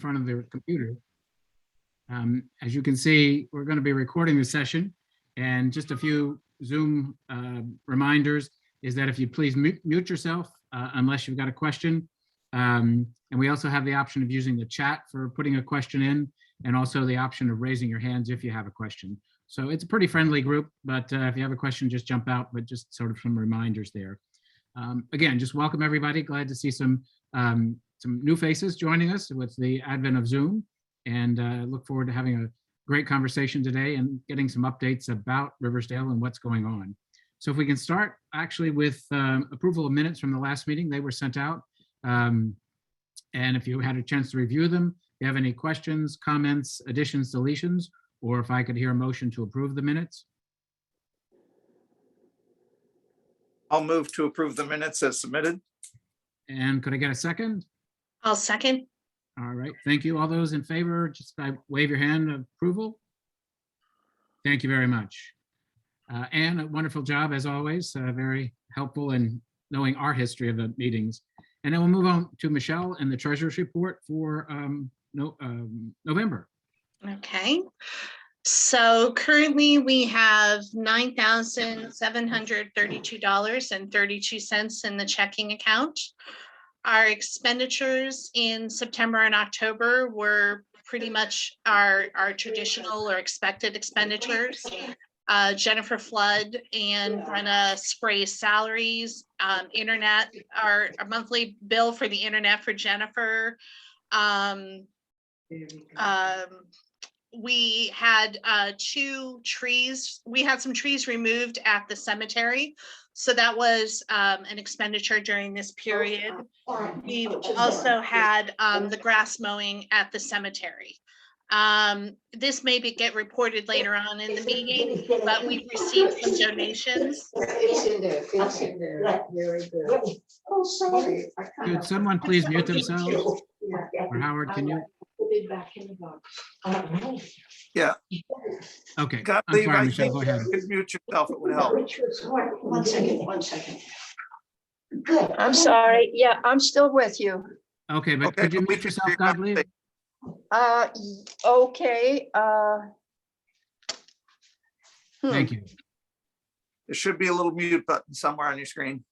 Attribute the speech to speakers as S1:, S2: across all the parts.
S1: front of their computer. As you can see, we're going to be recording the session, and just a few Zoom reminders is that if you please mute yourself unless you've got a question. And we also have the option of using the chat for putting a question in, and also the option of raising your hands if you have a question. So it's a pretty friendly group, but if you have a question, just jump out, but just sort of some reminders there. Again, just welcome everybody. Glad to see some new faces joining us with the advent of Zoom, and look forward to having a great conversation today and getting some updates about Riversdale and what's going on. So if we can start actually with approval of minutes from the last meeting. They were sent out. And if you had a chance to review them, if you have any questions, comments, additions, deletions, or if I could hear a motion to approve the minutes.
S2: I'll move to approve the minutes as submitted.
S1: And could I get a second?
S3: I'll second.
S1: All right, thank you. All those in favor, just wave your hand of approval. Thank you very much. Anne, a wonderful job as always, very helpful in knowing our history of the meetings. And then we'll move on to Michelle and the treasurer's report for November.
S3: Okay. So currently we have $9,732.32 in the checking account. Our expenditures in September and October were pretty much our traditional or expected expenditures. Jennifer Flood and Brenna Spray's salaries, internet, our monthly bill for the internet for Jennifer. We had two trees. We had some trees removed at the cemetery. So that was an expenditure during this period. We've also had the grass mowing at the cemetery. This may get reported later on in the meeting, but we've received some donations.
S4: It's in there. It's in there. Very good. Oh, sorry.
S1: Could someone please mute themselves? Or Howard, can you?
S4: Put it back in the box.
S2: Yeah.
S1: Okay,
S2: God,
S1: I'm sorry,
S2: I
S1: Michelle,
S2: think
S1: go
S2: you
S1: ahead.
S2: could mute yourself, it would help.
S4: One second, 1 second. Good.
S5: I'm sorry. Yeah, I'm still with you.
S1: Okay, but
S2: Okay,
S1: could you
S2: but we
S1: mute
S2: can
S1: yourself,
S2: figure out
S1: Godly?
S2: the-
S5: Okay.
S1: Thank you.
S2: There should be a little mute button somewhere on your screen.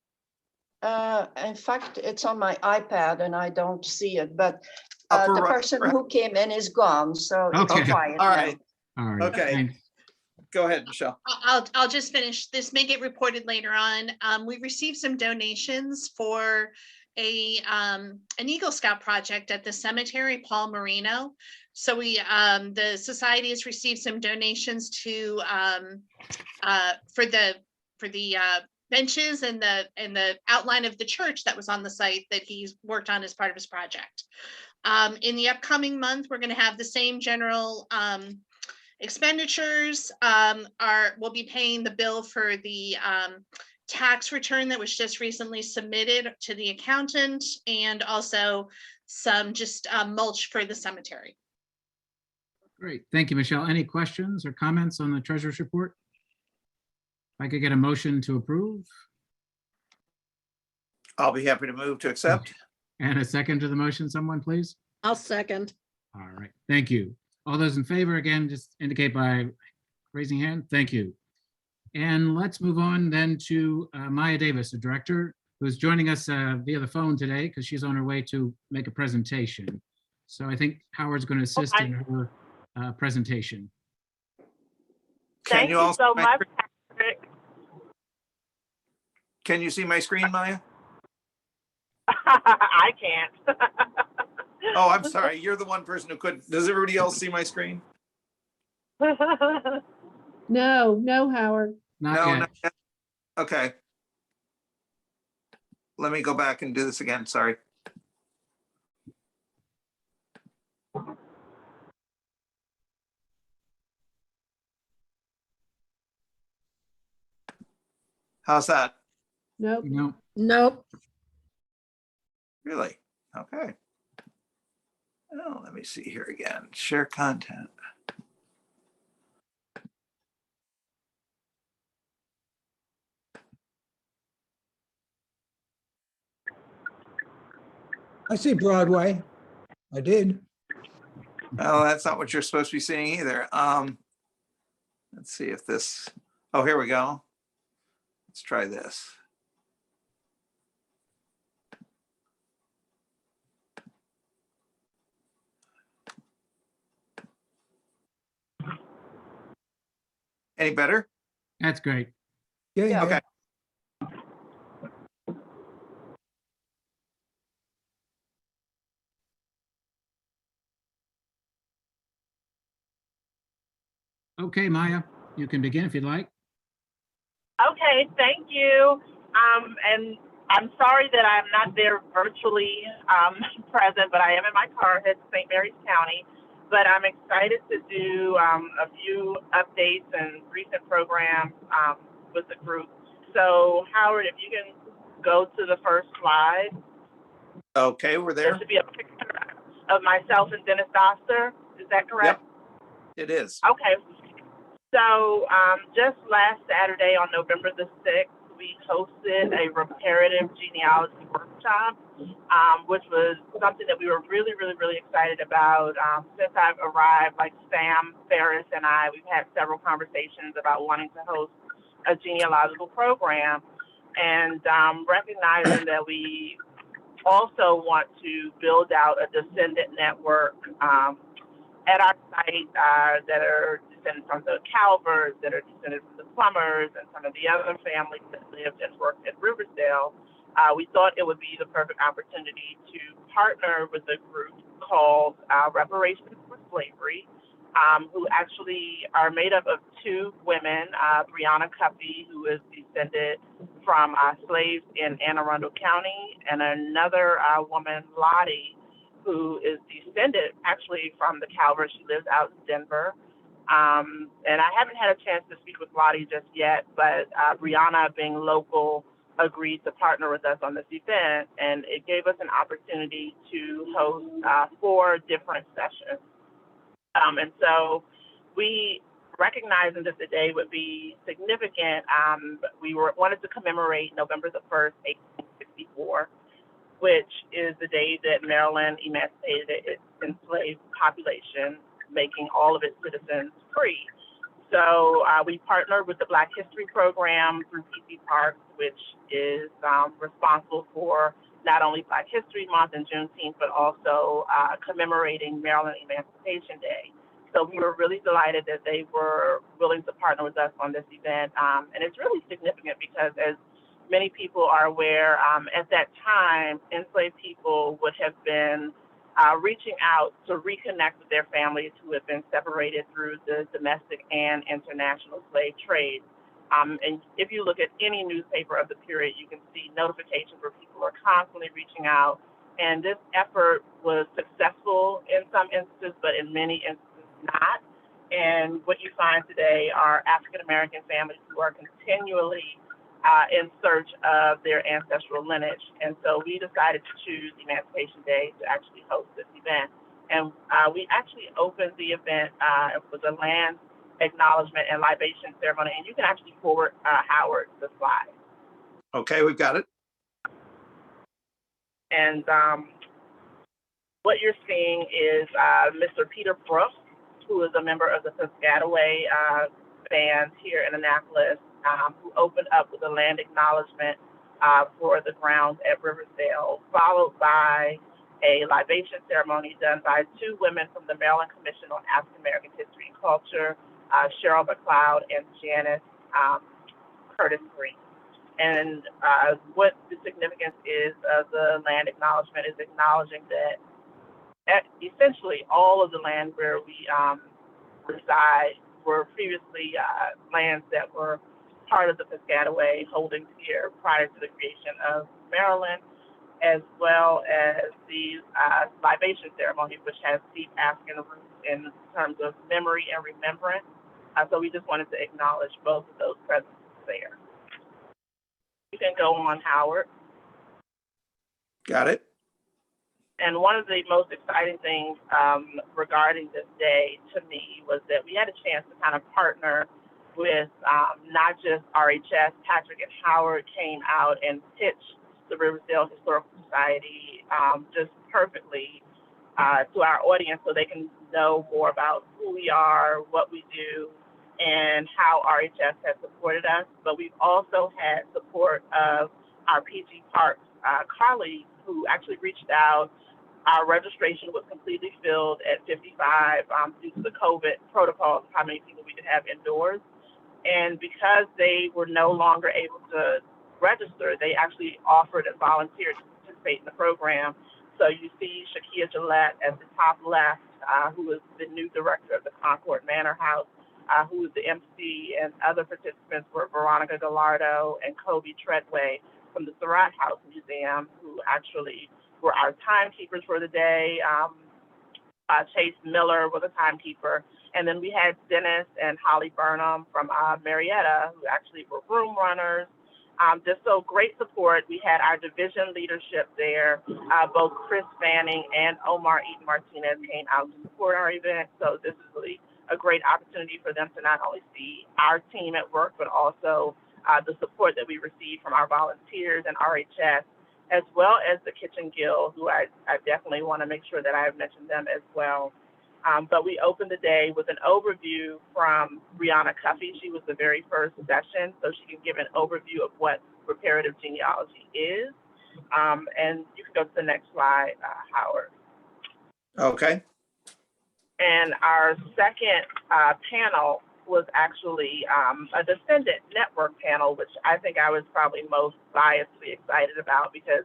S5: In fact, it's on my iPad and I don't see it, but
S2: Upper
S5: the
S2: right-
S5: person who came in is gone, so
S1: Okay.
S5: it's quiet
S2: All
S5: now.
S2: right,
S1: All right.
S2: Okay.
S1: Thanks.
S2: go ahead, Michelle.
S3: I'll just finish. This may get reported later on. We received some donations for an Eagle Scout project at the cemetery, Paul Marino. So the society has received some donations to for the benches and the outline of the church that was on the site that he's worked on as part of his project. In the upcoming month, we're going to have the same general expenditures. We'll be paying the bill for the tax return that was just recently submitted to the accountant, and also some just mulch for the cemetery.
S1: Great. Thank you, Michelle. Any questions or comments on the treasurer's report? If I could get a motion to approve
S2: I'll be happy to move to accept.
S1: and a second to the motion, someone please.
S6: I'll second.
S1: All right, thank you. All those in favor, again, just indicate by raising hand. Thank you. And let's move on then to Maya Davis, the director, who's joining us via the phone today because she's on her way to make a presentation. So I think Howard's going to assist in her presentation.
S5: Thank you so much, Patrick.
S2: Can you see my screen, Maya?
S5: I can't.
S2: Oh, I'm sorry. You're the one person who couldn't. Does everybody else see my screen?
S6: No, Howard.
S1: Not
S2: No,
S1: yet.
S2: not yet. Okay. Let me go back and do this again. Sorry. How's that?
S6: Nope.
S1: No.
S6: Nope.
S2: Really? Okay. Oh, let me see here again. Share content.
S7: I see Broadway. I did.
S2: Oh, that's not what you're supposed to be seeing either. Let's see if this, oh, here we go. Let's try this. Any better?
S1: That's great.
S5: Yeah.
S2: Okay.
S1: Okay, Maya, you can begin if you'd like.
S7: Okay, thank you. And I'm sorry that I'm not there virtually present, but I am in my car at St. Mary's County. But I'm excited to do a few updates and recent programs with the group. So Howard, if you can go to the first slide.
S2: Okay, we're
S7: There
S2: there.
S7: should be a picture of myself and Dennis Doster. Is that correct?
S2: It is.
S7: Okay. So just last Saturday on November the 6th, we hosted a reparative genealogy workshop, which was something that we were really, really, really excited about. Since I've arrived, like Sam Ferris and I, we've had several conversations about wanting to host a genealogical program, and recognizing that we also want to build out a descendant network at our site that are descended from the Calverts, that are descended from the Plumbers, and some of the other families that lived and worked at Riversdale. We thought it would be the perfect opportunity to partner with a group called Reparations for Slavery, who actually are made up of two women, Brianna Cuppy, who is descended from slaves in Anne Arundel County, and another woman, Lottie, who is descended actually from the Calvert. She lives out in Denver. And I haven't had a chance to speak with Lottie just yet, but Brianna, being local, agreed to partner with us on this event, and it gave us an opportunity to host 4 different sessions. And so we, recognizing that the day would be significant, we wanted to commemorate November the 1st, 1864, which is the day that Maryland emancipated its enslaved population, making all of its citizens free. So we partnered with the Black History Program through PC Parks, which is responsible for not only Black History Month and Juneteenth, but also commemorating Maryland Emancipation Day. So we were really delighted that they were willing to partner with us on this event. And it's really significant because, as many people are aware, at that time, enslaved people would have been reaching out to reconnect with their families who had been separated through the domestic and international slave trade. And if you look at any newspaper of the period, you can see notifications where people are constantly reaching out. And this effort was successful in some instances, but in many instances not. And what you find today are African-American families who are continually in search of their ancestral lineage. And so we decided to choose Emancipation Day to actually host this event. And we actually opened the event with a land acknowledgement and libation ceremony. And you can actually forward Howard the slide.
S2: Okay, we've got it.
S7: And what you're seeing is Mr. Peter Brooks, who is a member of the Piscataway band here in Annapolis, who opened up with a land acknowledgement for the grounds at Riversdale, followed by a libation ceremony done by 2 women from the Maryland Commission on African American History and Culture, Cheryl McLeod and Janice Curtis Green. And what the significance is of the land acknowledgement is acknowledging that essentially all of the land where we reside were previously lands that were part of the Piscataway holdings here prior to the creation of Maryland, as well as the libation ceremony, which has deep African roots in terms of memory and remembrance. So we just wanted to acknowledge both of those presences there. You can go on, Howard.
S2: Got it.
S7: And one of the most exciting things regarding this day to me was that we had a chance to kind of partner with not just RHS. Patrick and Howard came out and pitched the Riversdale Historical Society just perfectly to our audience so they can know more about who we are, what we do, and how RHS has supported us. But we've also had support of our PG Parks colleagues who actually reached out. Our registration was completely filled at 55 due to the COVID protocols, how many people we could have indoors. And because they were no longer able to register, they actually offered and volunteered to participate in the program. So you see Shakia Gillette at the top left, who is the new director of the Concord Manor House, who is the MC, and other participants were Veronica Gallardo and Kobe Treadway from the Surratt House Museum, who actually were our timekeepers for the day. Chase Miller was a timekeeper. And then we had Dennis and Holly Burnham from Marietta, who actually were room runners. Just so great support. We had our division leadership there. Both Chris Fanning and Omar Eaton Martinez came out to support our event. So this is really a great opportunity for them to not only see our team at work, but also the support that we receive from our volunteers and RHS, as well as the Kitchen Guild, who I definitely want to make sure that I have mentioned them as well. But we opened the day with an overview from Brianna Cuffey. She was the very first session, so she can give an overview of what reparative genealogy is. And you can go to the next slide, Howard.
S2: Okay.
S7: And our second panel was actually a Defendant network panel, which I think I was probably most biasedly excited about because,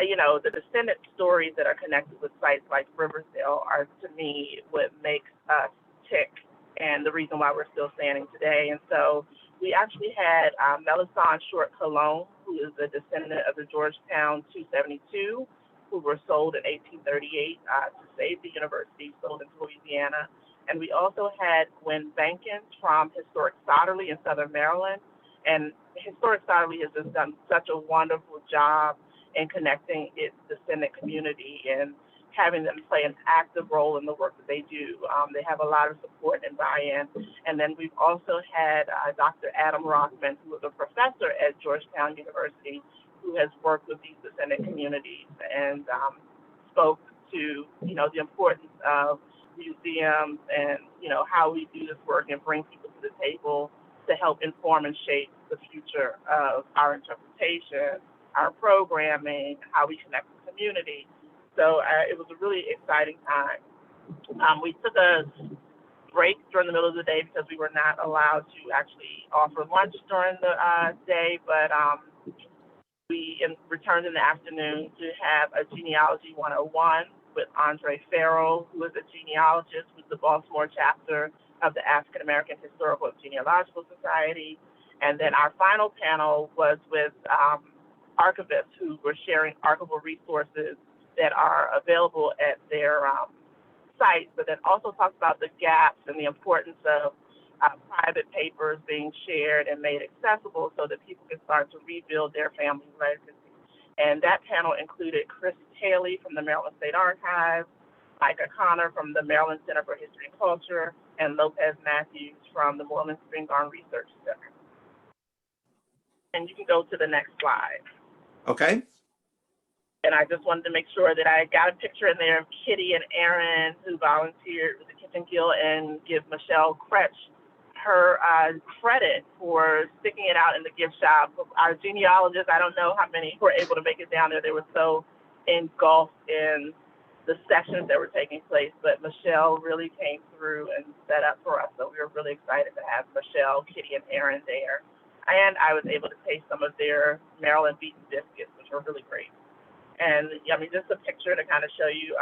S7: you know, the Descendant stories that are connected with sites like Riversdale are, to me, what makes us tick and the reason why we're still standing today. And so we actually had Melisande Short Cologne, who is a descendant of the Georgetown 272, who were sold in 1838 to save the university, sold into Louisiana. And we also had Gwen Bankins from Historic Sodderly in Southern Maryland. And Historic Sodderly has just done such a wonderful job in connecting its descendant community and having them play an active role in the work that they do. They have a lot of support and buy-in. And then we've also had Dr. Adam Rothman, who is a professor at Georgetown University, who has worked with these descendant communities and spoke to, you know, the importance of museums and, you know, how we do this work and bring people to the table to help inform and shape the future of our interpretation, our programming, how we connect with the community. So it was a really exciting time. We took a break during the middle of the day because we were not allowed to actually offer lunch during the day, but we returned in the afternoon to have a Genealogy 101 with Andre Farrell, who is a genealogist with the Baltimore chapter of the African American Historical and Genealogical Society. And then our final panel was with archivists who were sharing archival resources that are available at their site, but then also talked about the gaps and the importance of private papers being shared and made accessible so that people can start to rebuild their family legacy. And that panel included Chris Haley from the Maryland State Archives, Micah Connor from the Maryland Center for History and Culture, and Lopez Matthews from the Moreland Spingarn Research Center. And you can go to the next slide.
S2: Okay.
S7: And I just wanted to make sure that I got a picture in there of Kitty and Aaron, who volunteered with the Kitchen Guild, and give Michelle Kretsch her credit for sticking it out in the gift shop. Our genealogists, I don't know how many were able to make it down there. They were so engulfed in the sessions that were taking place, but Michelle really came through and set up for us. So we were really excited to have Michelle, Kitty, and Aaron there. And I was able to taste some of their Maryland beaten biscuits, which were really great. And I mean, just a picture to kind of show you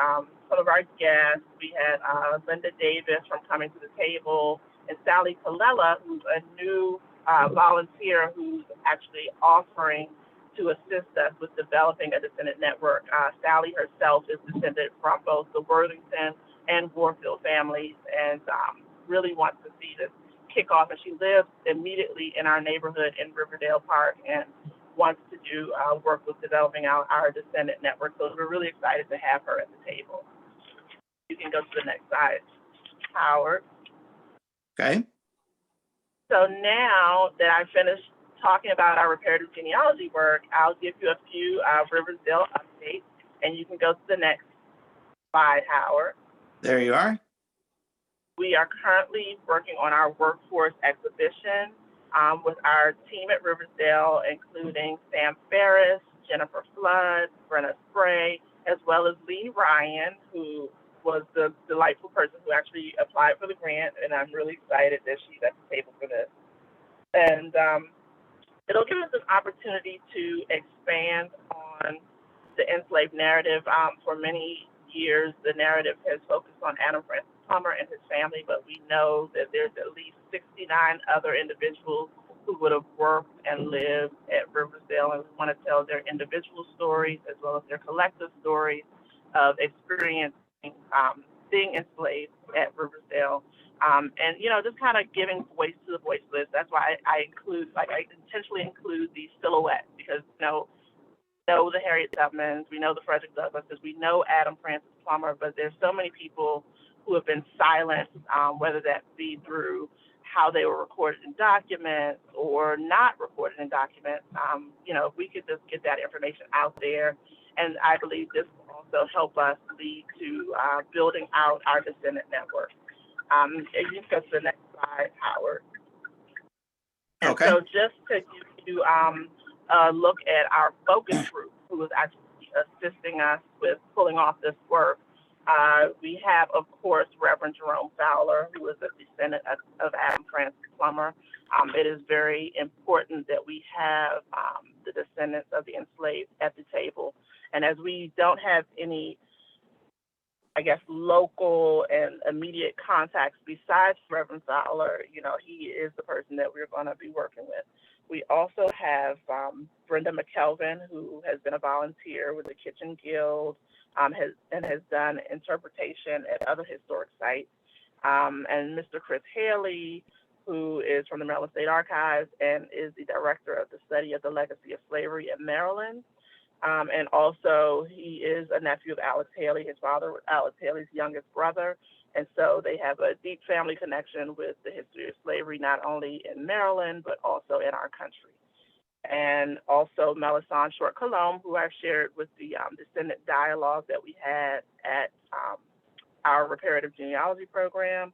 S7: some of our guests. We had Linda Davis from Coming to the Table, and Sally Colella, who's a new volunteer who's actually offering to assist us with developing a descendant network. Sally herself is descended from both the Worthington and Warfield families, and really wants to see this kick off. And she lives immediately in our neighborhood in Riverdale Park and wants to do work with developing our descendant network. So we're really excited to have her at the table. You can go to the next slide, Howard.
S2: Okay.
S7: So now that I've finished talking about our reparative genealogy work, I'll give you a few Riversdale updates, and you can go to the next slide, Howard.
S2: There you are.
S7: We are currently working on our workforce exhibition with our team at Riversdale, including Sam Ferris, Jennifer Flood, Brenna Spray, as well as Lee Ryan, who was the delightful person who actually applied for the grant, and I'm really excited that she's at the table for this. And it'll give us an opportunity to expand on the enslaved narrative. For many years, the narrative has focused on Adam Francis Plummer and his family, but we know that there's at least 69 other individuals who would have worked and lived at Riversdale, and we want to tell their individual stories as well as their collective stories of experiencing being enslaved at Riversdale, and just kind of giving voice to the voiceless. That's why I intentionally include these silhouettes, because we know the Harriet Tubmans, we know the Frederick Douglasses, we know Adam Francis Plummer, but there's so many people who have been silenced, whether that be through how they were recorded in documents or not recorded in documents. If we could just get that information out there, and I believe this will also help us lead to building out our descendant network. You can go to the next slide, Howard. And
S2: Okay.
S7: so just to give you a look at our focus group, who is actually assisting us with pulling off this work, we have, of course, Reverend Jerome Fowler, who is a descendant of Adam Francis Plummer. It is very important that we have the descendants of the enslaved at the table. And as we don't have any, local and immediate contacts besides Reverend Fowler, he is the person that we're going to be working with. We also have Brenda McKelvin, who has been a volunteer with the Kitchen Guild, has done interpretation at other historic sites, and Mr. Chris Haley, who is from the Maryland State Archives and is the director of the study of the legacy of slavery in Maryland. And also he is a nephew of Alice Haley. His father was Alice Haley's youngest brother. And so they have a deep family connection with the history of slavery, not only in Maryland, but also in our country. And also Melisande Short Colombe, who I've shared with the descendant dialogue that we had at our Reparative Genealogy program.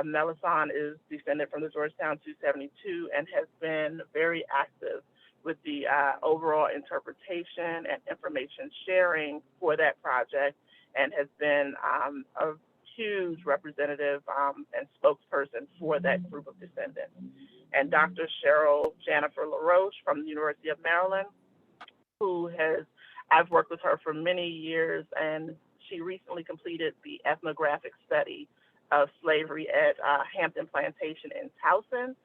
S7: Melisande is descended from the Georgetown 272 and has been very active with the overall interpretation and information sharing for that project, and has been a huge representative and spokesperson for that group of descendants. And Dr. Cheryl Jennifer LaRoche from the University of Maryland, I've worked with her for many years, and she recently completed the ethnographic study of slavery at Hampton Plantation in Towson.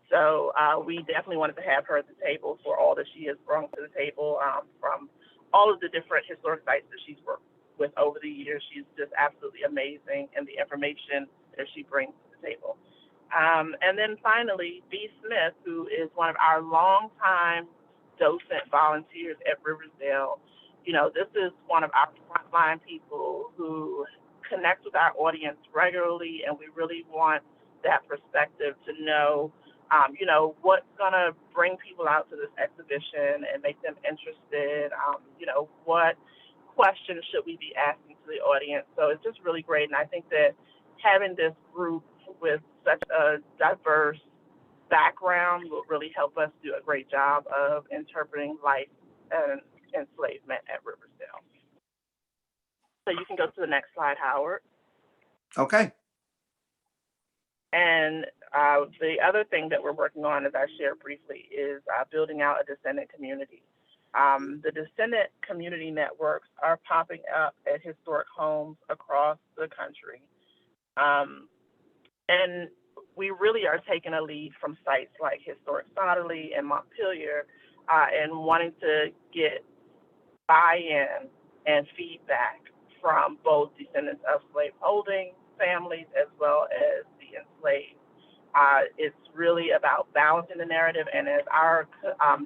S7: So we definitely wanted to have her at the table for all that she has brought to the table from all of the different historic sites that she's worked with over the years. She's just absolutely amazing in the information that she brings to the table. And then finally, B. Smith, who is one of our longtime docent volunteers at Riversdale. This is one of our frontline people who connects with our audience regularly, and we really want that perspective to know, what's gonna bring people out to this exhibition and make them interested. What questions should we be asking to the audience? So it's just really great, and I think that having this group with such a diverse background will really help us do a great job of interpreting life and enslavement at Riversdale. So you can go to the next slide, Howard.
S2: Okay.
S7: And the other thing that we're working on, as I shared briefly, is building out a descendant community. The descendant community networks are popping up at historic homes across the country. And we really are taking a lead from sites like Historic Sonderly and Montpelier and wanting to get buy-in and feedback from both descendants of slaveholding families as well as the enslaved. It's really about balancing the narrative, and as our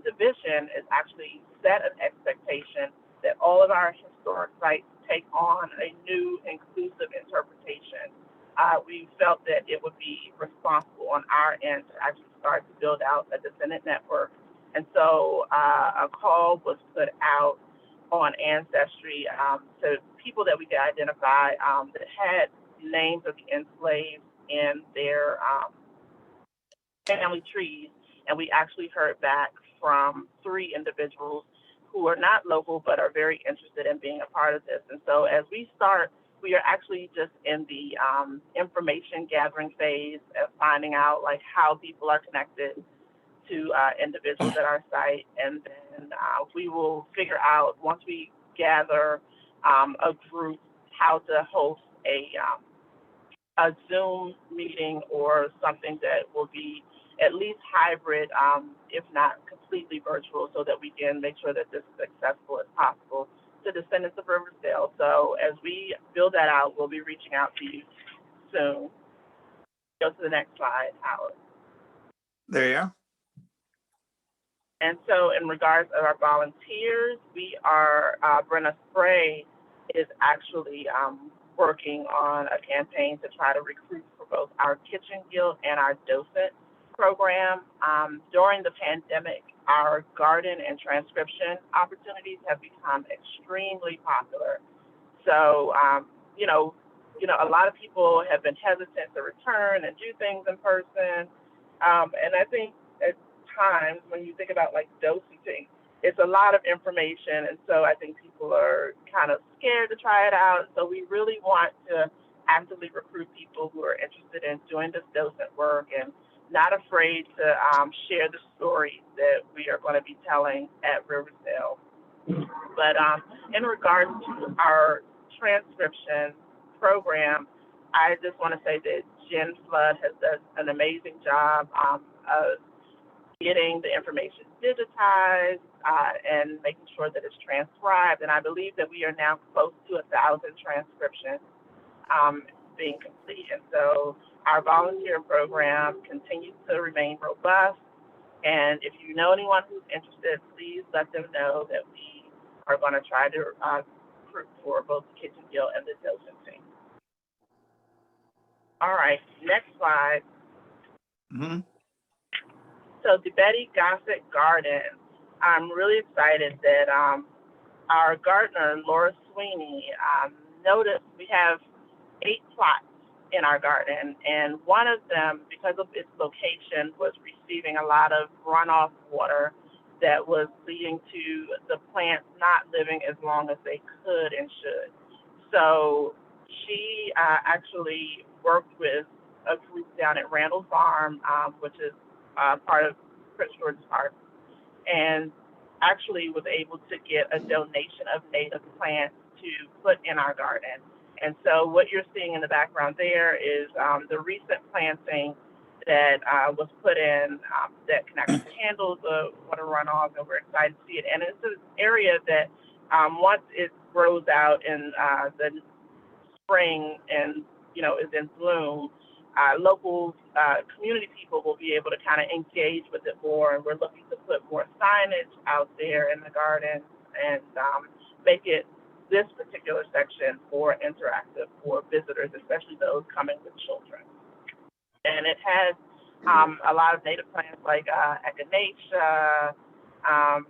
S7: division is actually set an expectation that all of our historic sites take on a new inclusive interpretation, we felt that it would be responsible on our end to actually start to build out a descendant network. And so a call was put out on Ancestry to people that we could identify that had names of the enslaved in their family trees. And we actually heard back from 3 individuals who are not local but are very interested in being a part of this. And so as we start, we are actually just in the information gathering phase of finding out like how people are connected to individuals at our site. And then we will figure out, once we gather a group, how to host a Zoom meeting or something that will be at least hybrid, if not completely virtual, so that we can make sure that this is accessible as possible to descendants of Riversdale. So as we build that out, we'll be reaching out to you soon. Go to the next slide, Howard.
S2: There you are.
S7: And so in regards of our volunteers, we are, Brenna Spray is actually working on a campaign to try to recruit for both our Kitchen Guild and our docent program. During the pandemic, our garden and transcription opportunities have become extremely popular. So, a lot of people have been hesitant to return and do things in person. And I think at times when you think about like docencing, it's a lot of information. And so I think people are kind of scared to try it out. So we really want to actively recruit people who are interested in doing this docent work and not afraid to share the stories that we are going to be telling at Riversdale. But in regards to our transcription program, I just want to say that Jen Flood has done an amazing job of getting the information digitized and making sure that it's transcribed. And I believe that we are now close to 1,000 transcriptions being complete. And so our volunteer program continues to remain robust. And if you know anyone who's interested, please let them know that we are going to try to recruit for both the Kitchen Guild and the docent team. All right, next slide.
S2: Mm-hmm.
S7: So the Betty Gossett Garden, I'm really excited that our gardener, Laura Sweeney, noticed we have 8 plots in our garden, and one of them, because of its location, was receiving a lot of runoff water that was leading to the plants not living as long as they could and should. So she actually worked with a group down at Randall Farm, which is part of Prince George's Park, and actually was able to get a donation of native plants to put in our garden. And so what you're seeing in the background there is the recent planting that was put in that can actually handle the water runoff, and we're excited to see it. And it's an area that once it grows out in the spring and, is in bloom, local community people will be able to kind of engage with it more. And we're looking to put more signage out there in the garden and make it this particular section more interactive for visitors, especially those coming with children. And it has a lot of native plants like Echinacea. I'm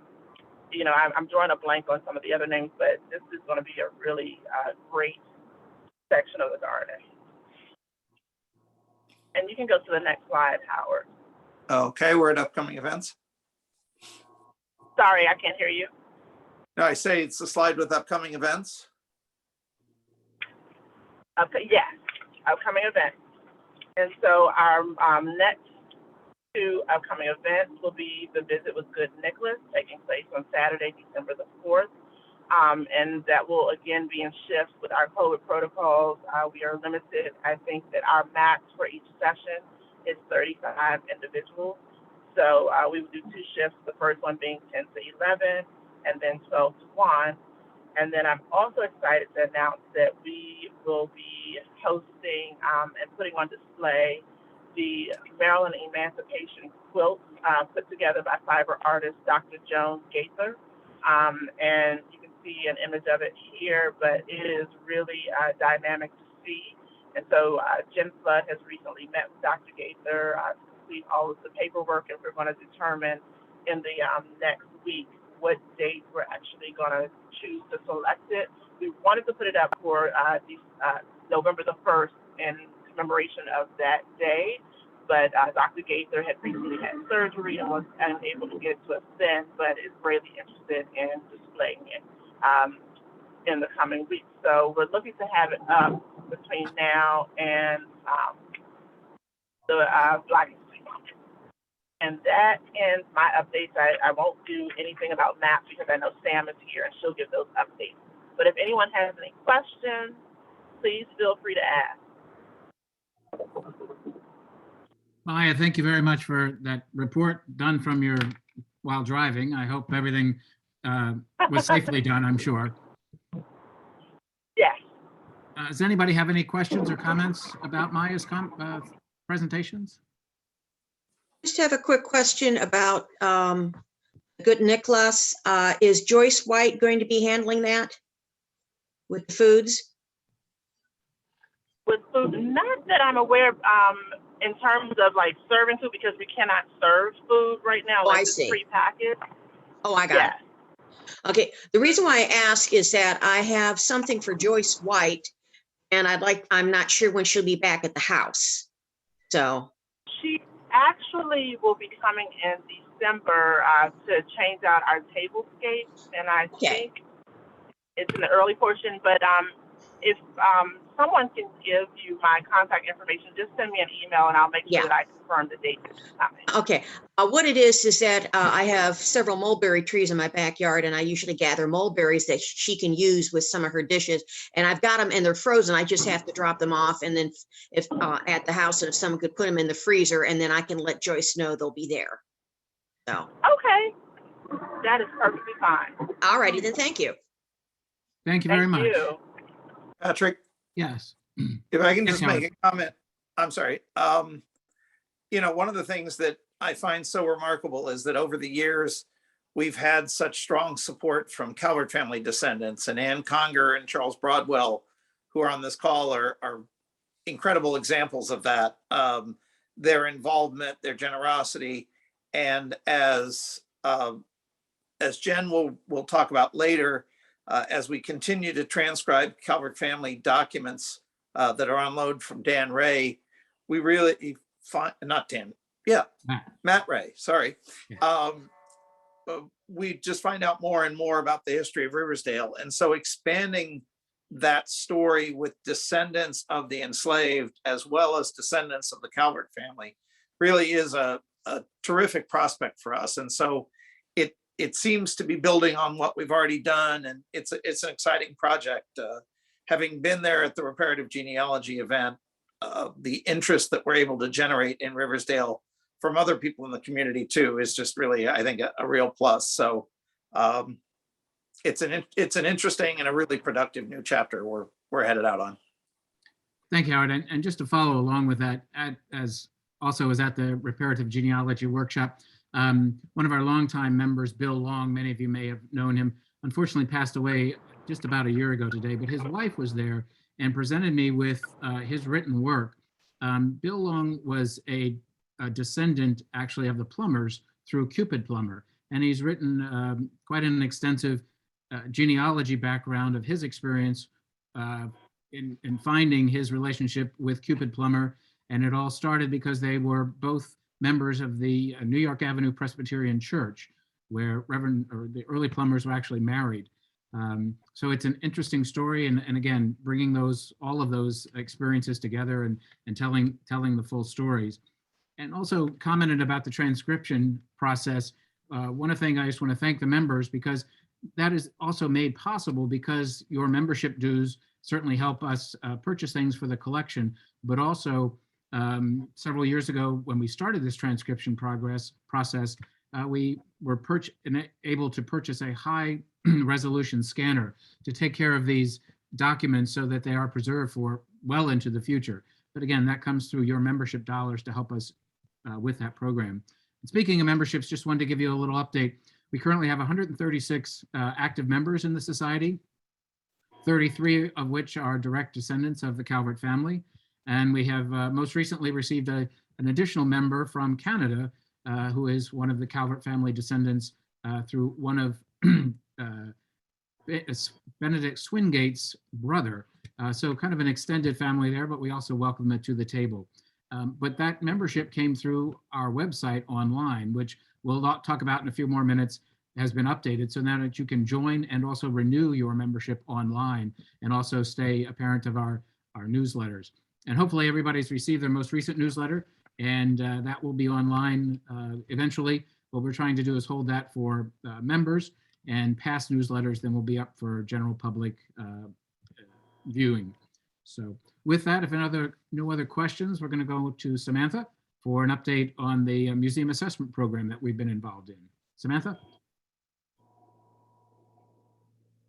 S7: drawing a blank on some of the other names, but this is going to be a really great section of the garden. And you can go to the next slide, Howard.
S2: Okay, we're at upcoming events.
S7: Sorry, I can't hear you.
S2: No, I say it's the slide with upcoming events.
S7: Okay, yes, upcoming events. And so our next 2 upcoming events will be the Visit with Good Nicholas, taking place on Saturday, December the 4th. And that will again be in shifts with our COVID protocols. We are limited. I think that our max for each session is 35 individuals. So we will do 2 shifts, the first one being 10 to 11 and then 12 to 1. And then I'm also excited to announce that we will be hosting and putting on display the Maryland Emancipation quilt put together by fiber artist Dr. Joan Gaither. And you can see an image of it here, but it is really dynamic to see. And so Jen Flood has recently met with Dr. Gaither to complete all of the paperwork, and we're going to determine in the next week what date we're actually going to choose to select it. we wanted to put it up for November the 1st in commemoration of that day, but Dr. Gaither had recently had surgery and was unable to get it to us then, but is greatly interested in displaying it in the coming weeks. So we're looking to have it up between now and the Black History Month. And that ends my updates. I won't do anything about maps because I know Sam is here and she'll give those updates. But if anyone has any questions, please feel free to ask.
S1: Maya, thank you very much for that report done from your while driving. I hope everything was safely done, I'm sure.
S7: Yes.
S1: Does anybody have any questions or comments about Maya's presentations?
S4: Just have a quick question about Good Nicholas. Is Joyce White going to be handling that with the foods?
S7: With food, not that I'm aware of, in terms of like serving food, because we cannot serve food right now.
S4: Oh,
S7: like
S4: I
S7: it's
S4: see.
S7: Prepackaged.
S4: Oh, I got
S7: Yes.
S4: it. Okay, the reason why I ask is that I have something for Joyce White, and I'm not sure when she'll be back at the house. So,
S7: She actually will be coming in December to change out our tablescapes, and I
S4: Okay.
S7: think it's in the early portion, but if someone can give you my contact information, just send me an email and I'll make sure
S4: Yeah.
S7: that I confirm the date that she's coming.
S4: okay, what it is that I have several mulberry trees in my backyard, and I usually gather mulberries that she can use with some of her dishes. And I've got them and they're frozen. I just have to drop them off, and then if at the house, and if someone could put them in the freezer, and then I can let Joyce know they'll be there. So,
S7: Okay, that is perfectly fine.
S4: all righty then, thank you.
S1: Thank you very
S7: Thank
S1: much.
S7: you.
S2: Patrick,
S1: Yes.
S2: if I can
S1: Yes,
S2: just make a comment, I'm sorry. You know, one of the things that I find so remarkable is that over the years, we've had such strong support from Calvert family descendants, and Ann Conger and Charles Broadwell, who are on this call, are incredible examples of that. Their involvement, their generosity, and as Jen will talk about later, as we continue to transcribe Calvert family documents that are on load from Dan Ray, we really find, not Dan, yeah, Matt Ray, sorry.
S1: Yeah.
S2: We just find out more and more about the history of Riversdale. And so expanding that story with descendants of the enslaved, as well as descendants of the Calvert family, really is a terrific prospect for us. And so it seems to be building on what we've already done. And it's an exciting project. Having been there at the Reparative Genealogy event, the interest that we're able to generate in Riversdale from other people in the community too is just really, I think, a real plus. So it's an interesting and a really productive new chapter we're headed out on.
S1: Thank you, Howard. And just to follow along with that, as also was at the Reparative Genealogy Workshop, one of our longtime members, Bill Long, many of you may have known him, unfortunately passed away just about a year ago today, but his wife was there and presented me with his written work. Bill Long was a descendant actually of the Plumbers through Cupid Plummer, and he's written quite an extensive genealogy background of his experience in finding his relationship with Cupid Plummer. And it all started because they were both members of the New York Avenue Presbyterian Church, where the early Plumbers were actually married. So it's an interesting story, and again, bringing all of those experiences together and telling the full stories. And also commented about the transcription process. One thing I just want to thank the members, because that is also made possible because your membership dues certainly help us purchase things for the collection, but also several years ago when we started this transcription process, we were able to purchase a high resolution scanner to take care of these documents so that they are preserved for well into the future. But again, that comes through your membership dollars to help us with that program. And speaking of memberships, just wanted to give you a little update. We currently have 136 active members in the society, 33 of which are direct descendants of the Calvert family. And we have most recently received an additional member from Canada, who is one of the Calvert family descendants through one of Benedict Swingate's brother. So kind of an extended family there, but we also welcome them to the table. But that membership came through our website online, which we'll talk about in a few more minutes, has been updated. So now that you can join and also renew your membership online and also stay a parent of our newsletters. And hopefully everybody's received their most recent newsletter, and that will be online eventually. What we're trying to do is hold that for members, and past newsletters then will be up for general public viewing. So with that, if no other questions, we're going to go to Samantha for an update on the museum assessment program that we've been involved in. Samantha?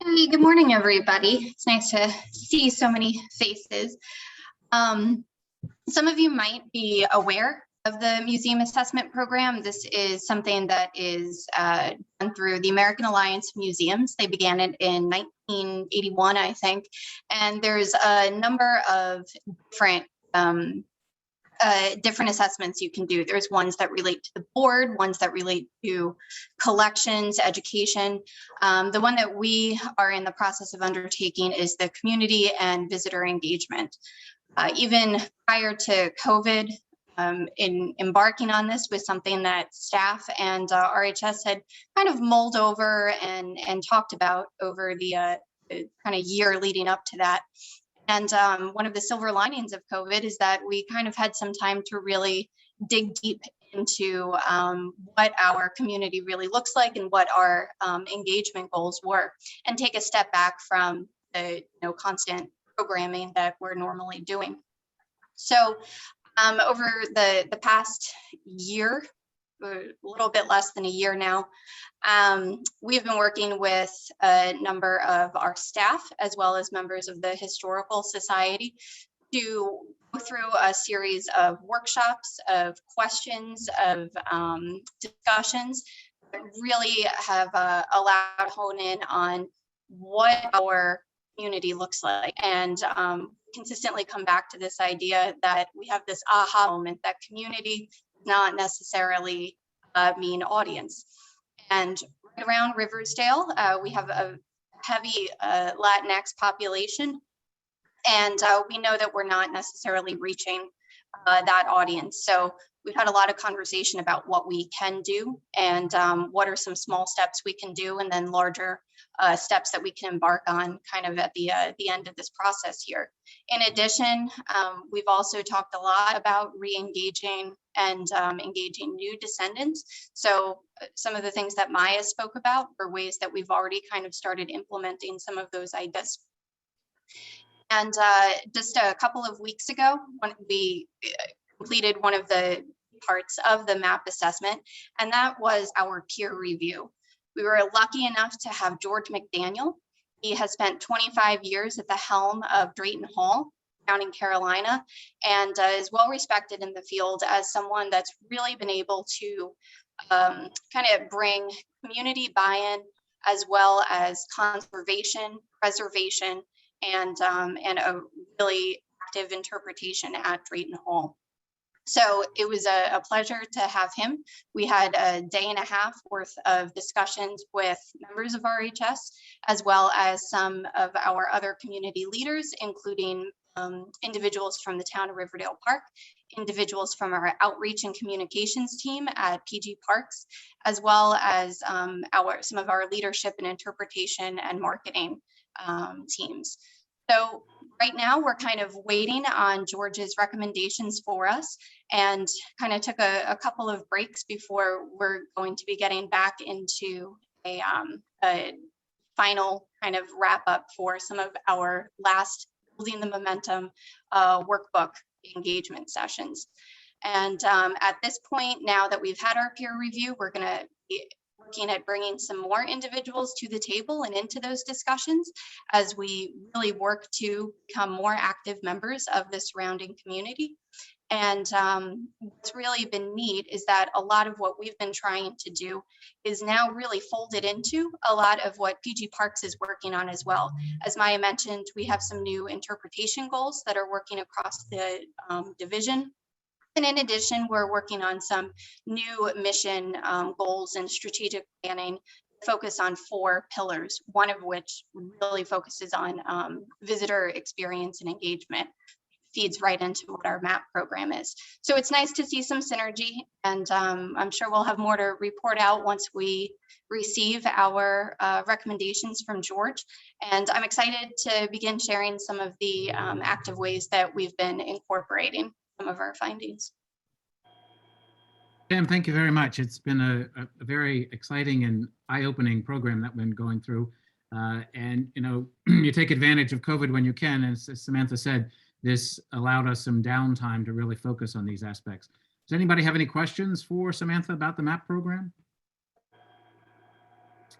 S8: Hey, good morning, everybody. It's nice to see so many faces. Some of you might be aware of the museum assessment program. This is something that is done through the American Alliance of Museums. They began it in 1981, I think, and there's a number of different assessments you can do. There's ones that relate to the board, ones that relate to collections, education. The one that we are in the process of undertaking is the community and visitor engagement. Even prior to COVID, in embarking on this was something that staff and RHS had kind of mulled over and talked about over the kind of year leading up to that. And one of the silver linings of COVID is that we kind of had some time to really dig deep into what our community really looks like and what our engagement goals were, and take a step back from the constant programming that we're normally doing. So over the past year, a little bit less than a year now, we've been working with a number of our staff as well as members of the Historical Society to go through a series of workshops, of questions, of discussions that really have allowed to hone in on what our community looks like, and consistently come back to this idea that we have this aha moment that community not necessarily mean audience. And right around Riversdale, we have a heavy Latinx population, and we know that we're not necessarily reaching that audience. So we've had a lot of conversation about what we can do and what are some small steps we can do, and then larger steps that we can embark on kind of at the end of this process here. In addition, we've also talked a lot about re-engaging and engaging new descendants. So some of the things that Maya spoke about were ways that we've already kind of started implementing some of those ideas. And just a couple of weeks ago, when we completed one of the parts of the MAP assessment, and that was our peer review. We were lucky enough to have George McDaniel. He has spent 25 years at the helm of Drayton Hall down in Carolina, and is well respected in the field as someone that's really been able to kind of bring community buy-in as well as conservation, preservation, and a really active interpretation at Drayton Hall. So it was a pleasure to have him. We had a day and a half worth of discussions with members of RHS, as well as some of our other community leaders, including individuals from the town of Riverdale Park, individuals from our outreach and communications team at PG Parks, as well as some of our leadership and interpretation and marketing teams. So right now we're kind of waiting on George's recommendations for us, and kind of took a couple of breaks before we're going to be getting back into a final kind of wrap up for some of our last Building the Momentum workbook engagement sessions. And at this point, now that we've had our peer review, we're going to be looking at bringing some more individuals to the table and into those discussions as we really work to become more active members of the surrounding community. And what's really been neat is that a lot of what we've been trying to do is now really folded into a lot of what PG Parks is working on as well. As Maya mentioned, we have some new interpretation goals that are working across the division. And in addition, we're working on some new mission goals and strategic planning focus on 4 pillars, one of which really focuses on visitor experience and engagement. Feeds right into what our MAP program is. So it's nice to see some synergy, and I'm sure we'll have more to report out once we receive our recommendations from George. And I'm excited to begin sharing some of the active ways that we've been incorporating some of our findings.
S1: Pam, thank you very much. It's been a very exciting and eye-opening program that we've been going through. And, you know, you take advantage of COVID when you can. And as Samantha said, this allowed us some downtime to really focus on these aspects. Does anybody have any questions for Samantha about the MAP program?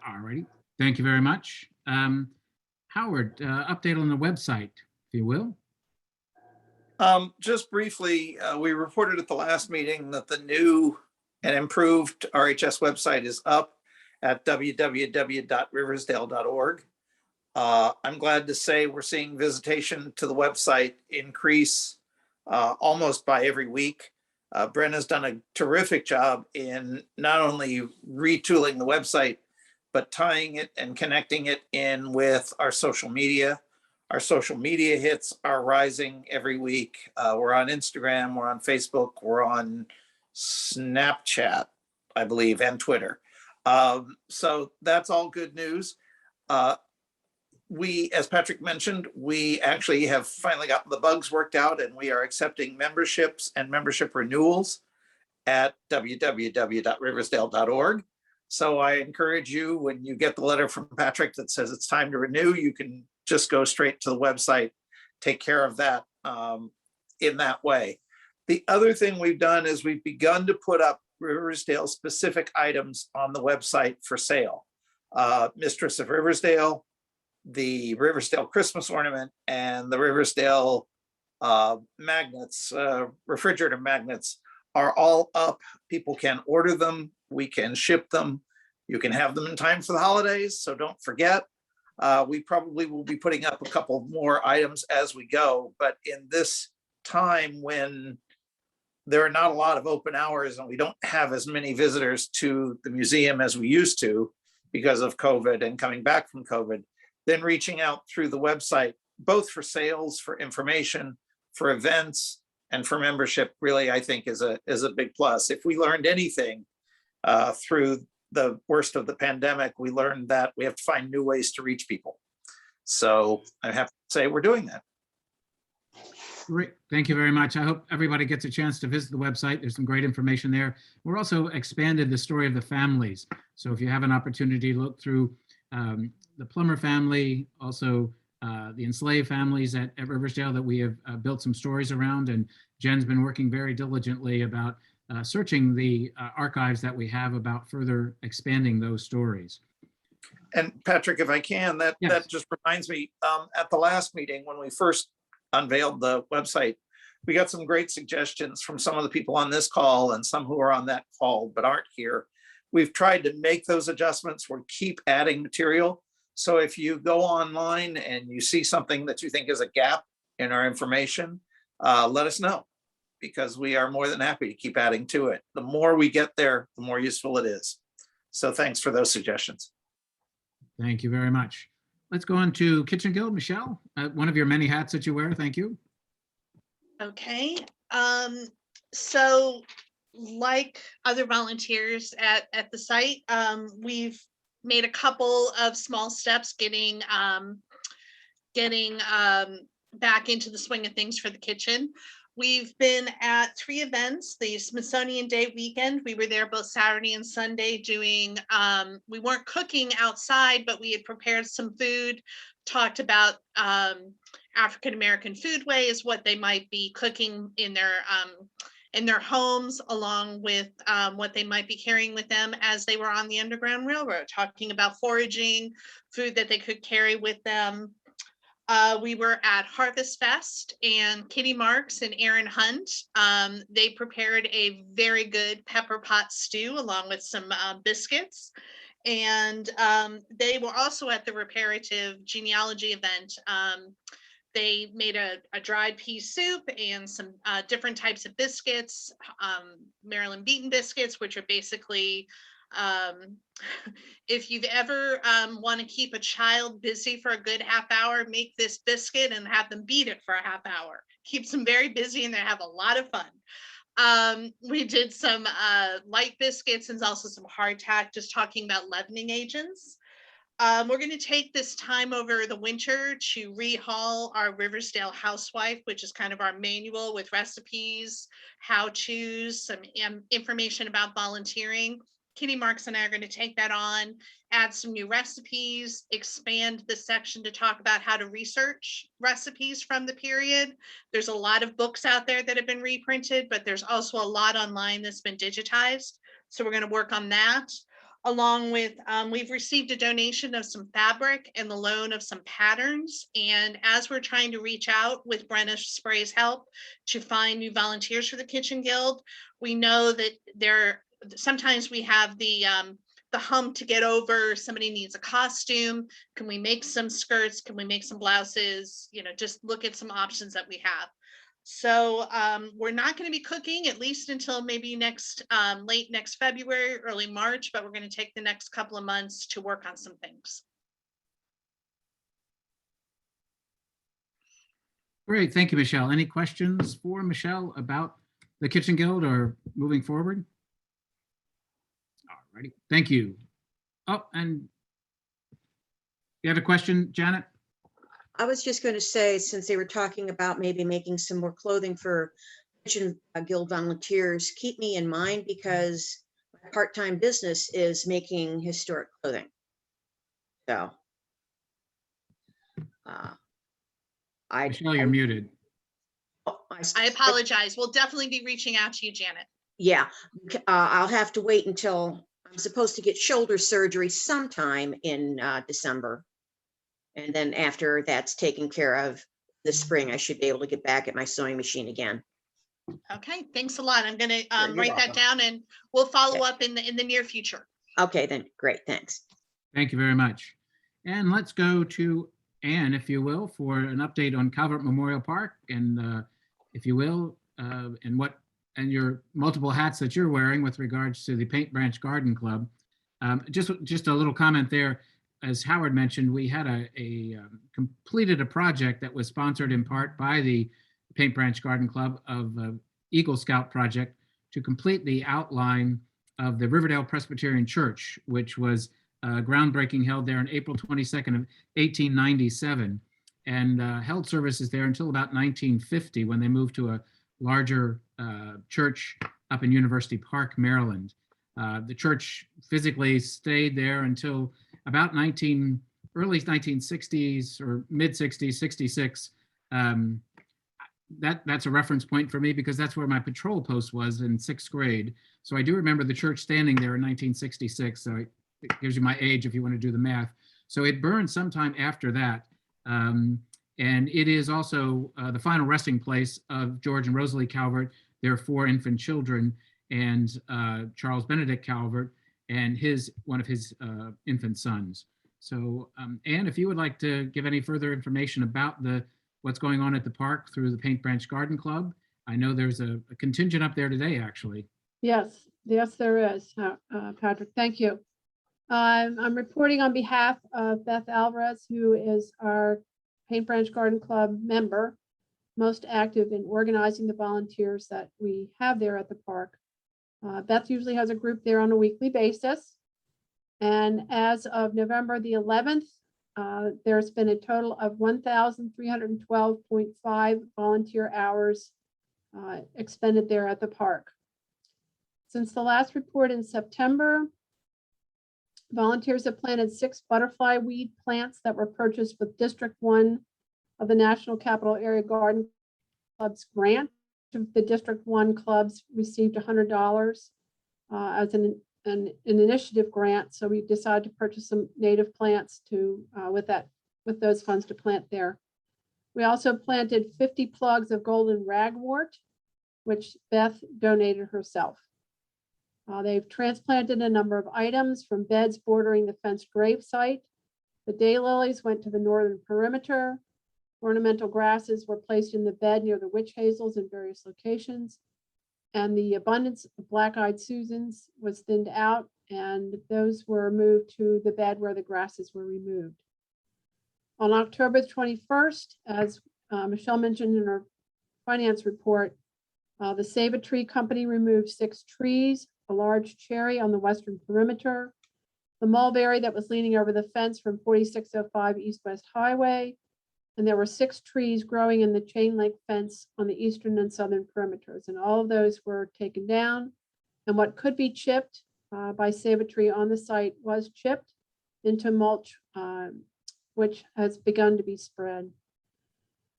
S1: All righty. Thank you very much. Howard, update on the website, if you will.
S2: Just briefly, we reported at the last meeting that the new and improved RHS website is up at www.riversdale.org. I'm glad to say we're seeing visitation to the website increase almost by every week. Brenna's done a terrific job in not only retooling the website, but tying it and connecting it in with our social media. Our social media hits are rising every week. We're on Instagram, we're on Facebook, we're on Snapchat, I believe, and Twitter. So that's all good news. We, as Patrick mentioned, we actually have finally gotten the bugs worked out, and we are accepting memberships and membership renewals at www.riversdale.org. So I encourage you, when you get the letter from Patrick that says it's time to renew, you can just go straight to the website, take care of that in that way. The other thing we've done is we've begun to put up Riversdale specific items on the website for sale. Mistress of Riversdale, the Riversdale Christmas ornament, and the Riversdale magnets, refrigerator magnets are all up. People can order them. We can ship them. You can have them in time for the holidays, so don't forget. We probably will be putting up a couple more items as we go, but in this time when there are not a lot of open hours and we don't have as many visitors to the museum as we used to because of COVID and coming back from COVID, then reaching out through the website, both for sales, for information, for events, and for membership, really, I think is a big plus. If we learned anything through the worst of the pandemic, we learned that we have to find new ways to reach people. So I have to say we're doing that.
S1: Great. Thank you very much. I hope everybody gets a chance to visit the website. There's some great information there. We're also expanded the story of the families. So if you have an opportunity to look through the Plummer family, also the enslaved families at Riversdale that we have built some stories around, and Jen's been working very diligently about searching the archives that we have about further expanding those stories.
S2: And Patrick, if I can, that just reminds me, at the last meeting, when we first unveiled the website, we got some great suggestions from some of the people on this call and some who are on that call but aren't here. We've tried to make those adjustments. We'll keep adding material. So if you go online and you see something that you think is a gap in our information, let us know, because we are more than happy to keep adding to it. The more we get there, the more useful it is. So thanks for those suggestions.
S1: Thank you very much. Let's go on to Kitchen Guild. Michelle, one of your many hats that you wear. Thank you.
S3: Okay. So like other volunteers at the site, we've made a couple of small steps getting back into the swing of things for the kitchen. We've been at 3 events. The Smithsonian Day weekend, we were there both Saturday and Sunday doing, we weren't cooking outside, but we had prepared some food, talked about African-American foodways, what they might be cooking in their homes, along with what they might be carrying with them as they were on the Underground Railroad, talking about foraging, food that they could carry with them. We were at Harvest Fest, and Kitty Marks and Aaron Hunt, they prepared a very good pepper pot stew along with some biscuits. And they were also at the Reparative Genealogy event. They made a dried pea soup and some different types of biscuits, Maryland beaten biscuits, which are basically If you've ever want to keep a child busy for a good half hour, make this biscuit and have them beat it for a half hour. Keeps them very busy and they have a lot of fun. We did some light biscuits and also some hardtack, just talking about leavening agents. We're going to take this time over the winter to rehaul our Riversdale Housewife, which is kind of our manual with recipes, how-tos, some information about volunteering. Kitty Marks and I are going to take that on, add some new recipes, expand the section to talk about how to research recipes from the period. There's a lot of books out there that have been reprinted, but there's also a lot online that's been digitized. So we're going to work on that. Along with, we've received a donation of some fabric and the loan of some patterns. And as we're trying to reach out with Brenna Spray's help to find new volunteers for the Kitchen Guild, we know that sometimes we have the hump to get over. Somebody needs a costume. Can we make some skirts? Can we make some blouses? You know, just look at some options that we have. So we're not going to be cooking at least until maybe late next February, early March, but we're going to take the next couple of months to work on some things.
S1: Great, thank you, Michelle. Any questions for Michelle about the Kitchen Guild or moving forward? All righty, thank you. Oh, and you had a question, Janet?
S4: I was just going to say, since they were talking about maybe making some more clothing for Kitchen Guild volunteers, keep me in mind because my part-time business is making historic clothing. So
S1: Michelle, you're muted.
S3: I apologize. We'll definitely be reaching out to you, Janet.
S4: Yeah, I'll have to wait until I'm supposed to get shoulder surgery sometime in December. And then after that's taken care of this spring, I should be able to get back at my sewing machine again.
S3: Okay, thanks a lot. I'm going to
S4: You're
S3: write that
S4: welcome.
S3: down and we'll follow
S4: Okay.
S3: up in the near future.
S4: Okay, then great, thanks.
S1: Thank you very much. And let's go to Anne, if you will, for an update on Calvert Memorial Park and if you will, and your multiple hats that you're wearing with regards to the Paint Branch Garden Club. Just a little comment there. As Howard mentioned, we had completed a project that was sponsored in part by the Paint Branch Garden Club of Eagle Scout project to complete the outline of the Riverdale Presbyterian Church, which was groundbreaking held there on April 22nd of 1897 and held services there until about 1950 when they moved to a larger church up in University Park, Maryland. The church physically stayed there until about early 1960s or mid 60s, 66. That's a reference point for me because that's where my patrol post was in 6th grade. So I do remember the church standing there in 1966. So it gives you my age if you want to do the math. So it burned sometime after that. And it is also the final resting place of George and Rosalie Calvert, their 4 infant children, and Charles Benedict Calvert, and one of his infant sons. So Anne, if you would like to give any further information about what's going on at the park through the Paint Branch Garden Club. I know there's a contingent up there today, actually.
S6: Yes, there is, Patrick. Thank you. I'm reporting on behalf of Beth Alvarez, who is our Paint Branch Garden Club member, most active in organizing the volunteers that we have there at the park. Beth usually has a group there on a weekly basis. And as of November the 11th, there's been a total of 1,312.5 volunteer hours expended there at the park. Since the last report in September, volunteers have planted 6 butterfly weed plants that were purchased with District 1 of the National Capital Area Garden Club's grant. The District 1 clubs received $100 as an initiative grant. So we decided to purchase some native plants with those funds to plant there. We also planted 50 plugs of golden ragwort, which Beth donated herself. They've transplanted a number of items from beds bordering the fenced grave site. The daylilies went to the northern perimeter. Ornamental grasses were placed in the bed near the witch hazels in various locations. And the abundance of black-eyed Susans was thinned out and those were moved to the bed where the grasses were removed. On October 21st, as Michelle mentioned in her finance report, the Save a Tree Company removed 6 trees, a large cherry on the western perimeter, the mulberry that was leaning over the fence from 4605 East West Highway, and there were 6 trees growing in the chain link fence on the eastern and southern perimeters, and all of those were taken down. And what could be chipped by Save a Tree on the site was chipped into mulch, which has begun to be spread.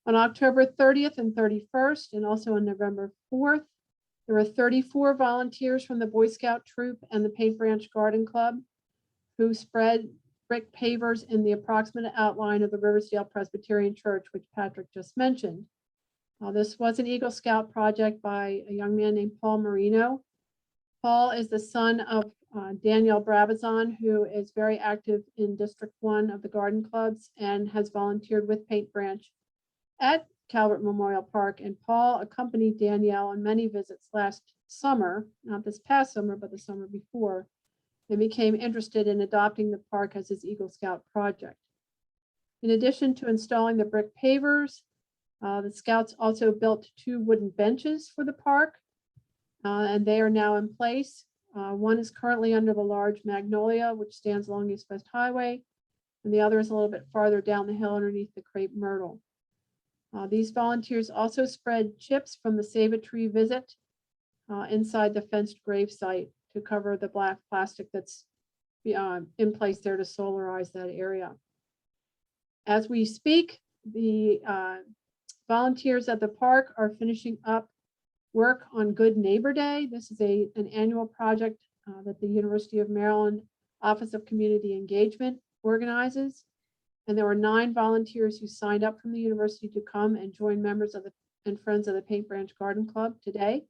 S6: On October 30th and 31st, and also on November 4th, there were 34 volunteers from the Boy Scout Troop and the Paint Branch Garden Club who spread brick pavers in the approximate outline of the Riversdale Presbyterian Church, which Patrick just mentioned. This was an Eagle Scout project by a young man named Paul Marino. Paul is the son of Danielle Brabazon, who is very active in District 1 of the garden clubs and has volunteered with Paint Branch at Calvert Memorial Park. And Paul accompanied Danielle on many visits last summer, not this past summer, but the summer before, and became interested in adopting the park as his Eagle Scout project. In addition to installing the brick pavers, the Scouts also built 2 wooden benches for the park, and they are now in place. One is currently under the large magnolia, which stands along East West Highway, and the other is a little bit farther down the hill underneath the crepe myrtle. These volunteers also spread chips from the Save a Tree visit inside the fenced grave site to cover the black plastic that's in place there to solarize that area. As we speak, the volunteers at the park are finishing up work on Good Neighbor Day. This is an annual project that the University of Maryland Office of Community Engagement organizes. And there were 9 volunteers who signed up from the university to come and join members of and friends of the Paint Branch Garden Club today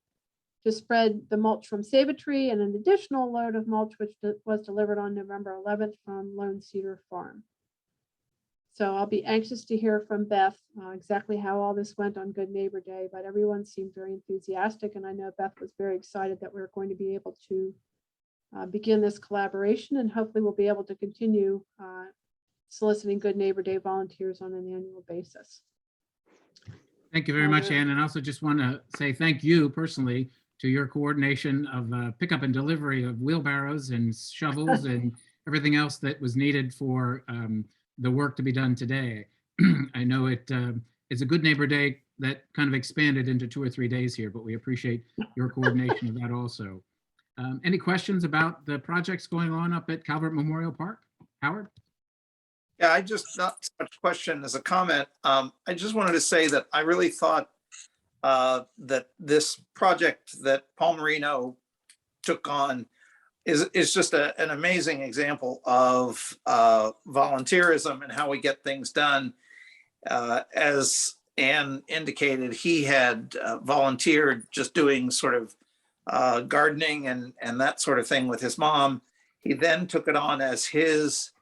S6: to spread the mulch from Save a Tree and an additional load of mulch, which was delivered on November 11th from Lone Cedar Farm. So I'll be anxious to hear from Beth exactly how all this went on Good Neighbor Day, but everyone seemed very enthusiastic. And I know Beth was very excited that we're going to be able to begin this collaboration, and hopefully we'll be able to continue soliciting Good Neighbor Day volunteers on an annual basis.
S1: Thank you very much, Ann. And I also just want to say thank you personally to your coordination of pickup and delivery of wheelbarrows and shovels and everything else that was needed for the work to be done today. I know it's a Good Neighbor Day that kind of expanded into 2 or 3 days here, but we appreciate your coordination of that also. Any questions about the projects going on up at Calvert Memorial Park? Howard?
S2: Yeah, I just, not so much question as a comment. I just wanted to say that I really thought that this project that Paul Marino took on is just an amazing example of volunteerism and how we get things done. As Ann indicated, he had volunteered just doing sort of gardening and that sort of thing with his mom. He then took it on as his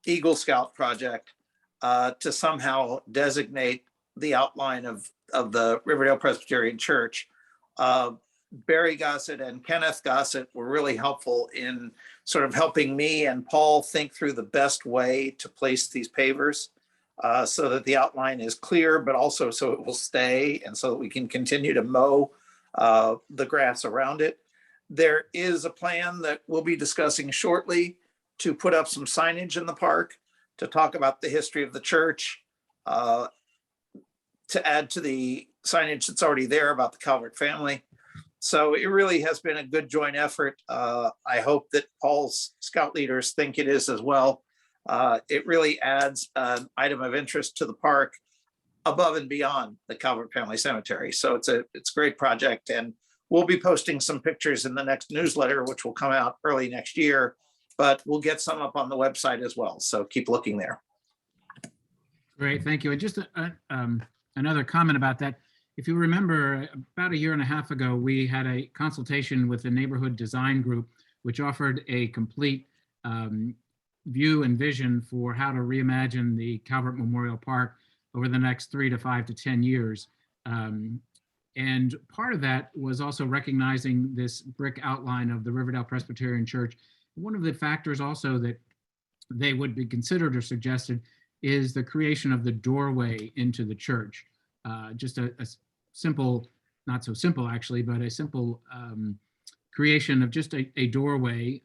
S2: Eagle Scout project to somehow designate the outline of the Riverdale Presbyterian Church. Barry Gossett and Kenneth Gossett were really helpful in sort of helping me and Paul think through the best way to place these pavers so that the outline is clear, but also so it will stay and so that we can continue to mow the grass around it. There is a plan that we'll be discussing shortly to put up some signage in the park to talk about the history of the church, to add to the signage that's already there about the Calvert family. So it really has been a good joint effort. I hope that Paul's scout leaders think it is as well. It really adds an item of interest to the park above and beyond the Calvert Family Cemetery. So it's a great project, and we'll be posting some pictures in the next newsletter, which will come out early next year, but we'll get some up on the website as well. So keep looking there.
S1: Great, thank you. And just another comment about that. If you remember, about 1.5 years ago, we had a consultation with the Neighborhood Design Group, which offered a complete view and vision for how to reimagine the Calvert Memorial Park over the next 3 to 5 to 10 years. And part of that was also recognizing this brick outline of the Riverdale Presbyterian Church. One of the factors also that they would be considered or suggested is the creation of the doorway into the church. Just a simple, not so simple actually, but a simple creation of just a doorway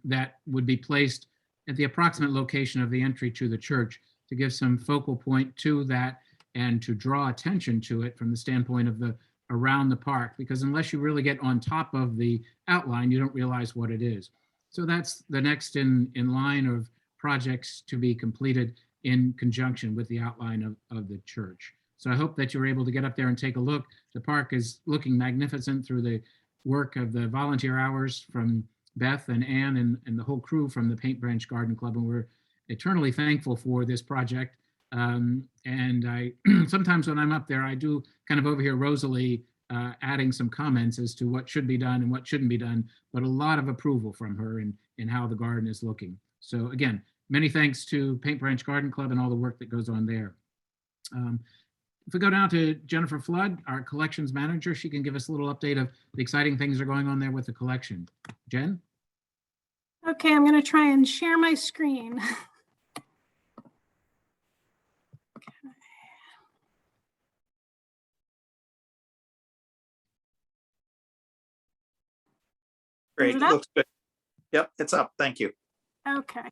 S1: that would be placed at the approximate location of the entry to the church to give some focal point to that and to draw attention to it from the standpoint of the around the park, because unless you really get on top of the outline, you don't realize what it is. So that's the next in line of projects to be completed in conjunction with the outline of the church. So I hope that you're able to get up there and take a look. The park is looking magnificent through the work of the volunteer hours from Beth and Ann and the whole crew from the Paint Branch Garden Club. And we're eternally thankful for this project. And I sometimes when I'm up there, I do kind of overhear Rosalie adding some comments as to what should be done and what shouldn't be done, but a lot of approval from her in how the garden is looking. So again, many thanks to Paint Branch Garden Club and all the work that goes on there. If we go down to Jennifer Flood, our collections manager, she can give us a little update of the exciting things that are going on there with the collection. Jen?
S9: Okay, I'm going to try and share my screen.
S2: Great,
S9: Is it up?
S2: looks good. Yep, it's up. Thank you.
S9: Okay.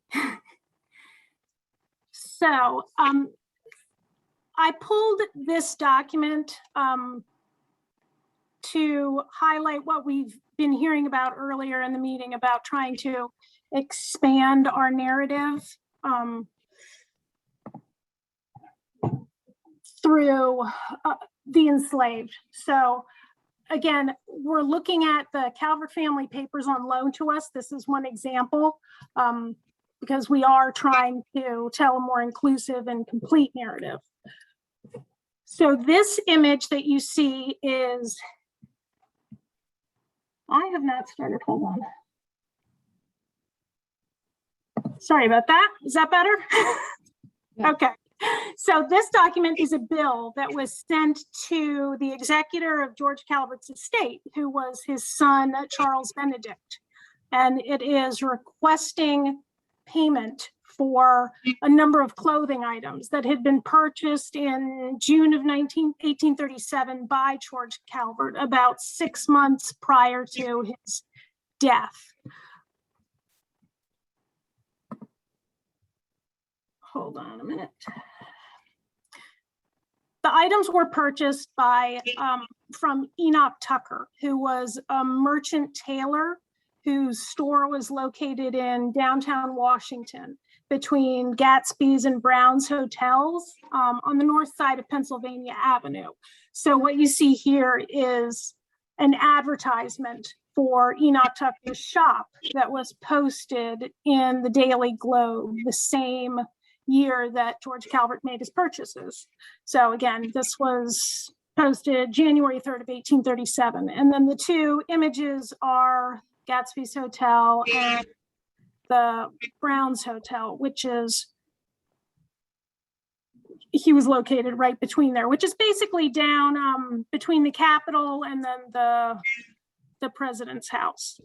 S9: So I pulled this document to highlight what we've been hearing about earlier in the meeting about trying to expand our narrative through the enslaved. So again, we're looking at the Calvert family papers on loan to us. This is one example because we are trying to tell a more inclusive and complete narrative. So this image that you see is, I have not started, hold on. Sorry about that. Is that better?
S6: Yeah.
S9: Okay. So this document is a bill that was sent to the executor of George Calvert's estate, who was his son, Charles Benedict. And it is requesting payment for a number of clothing items that had been purchased in June of 1837 by George Calvert, about 6 months prior to his death. Hold on a minute. The items were purchased by from Enoch Tucker, who was a merchant tailor whose store was located in downtown Washington between Gatsby's and Brown's hotels on the north side of Pennsylvania Avenue. So what you see here is an advertisement for Enoch Tucker's shop that was posted in the Daily Globe the same year that George Calvert made his purchases. So again, this was posted January 3rd of 1837. And then the two images are Gatsby's Hotel and the Brown's Hotel, which is, he was located right between there, which is basically down between the Capitol and then the president's house.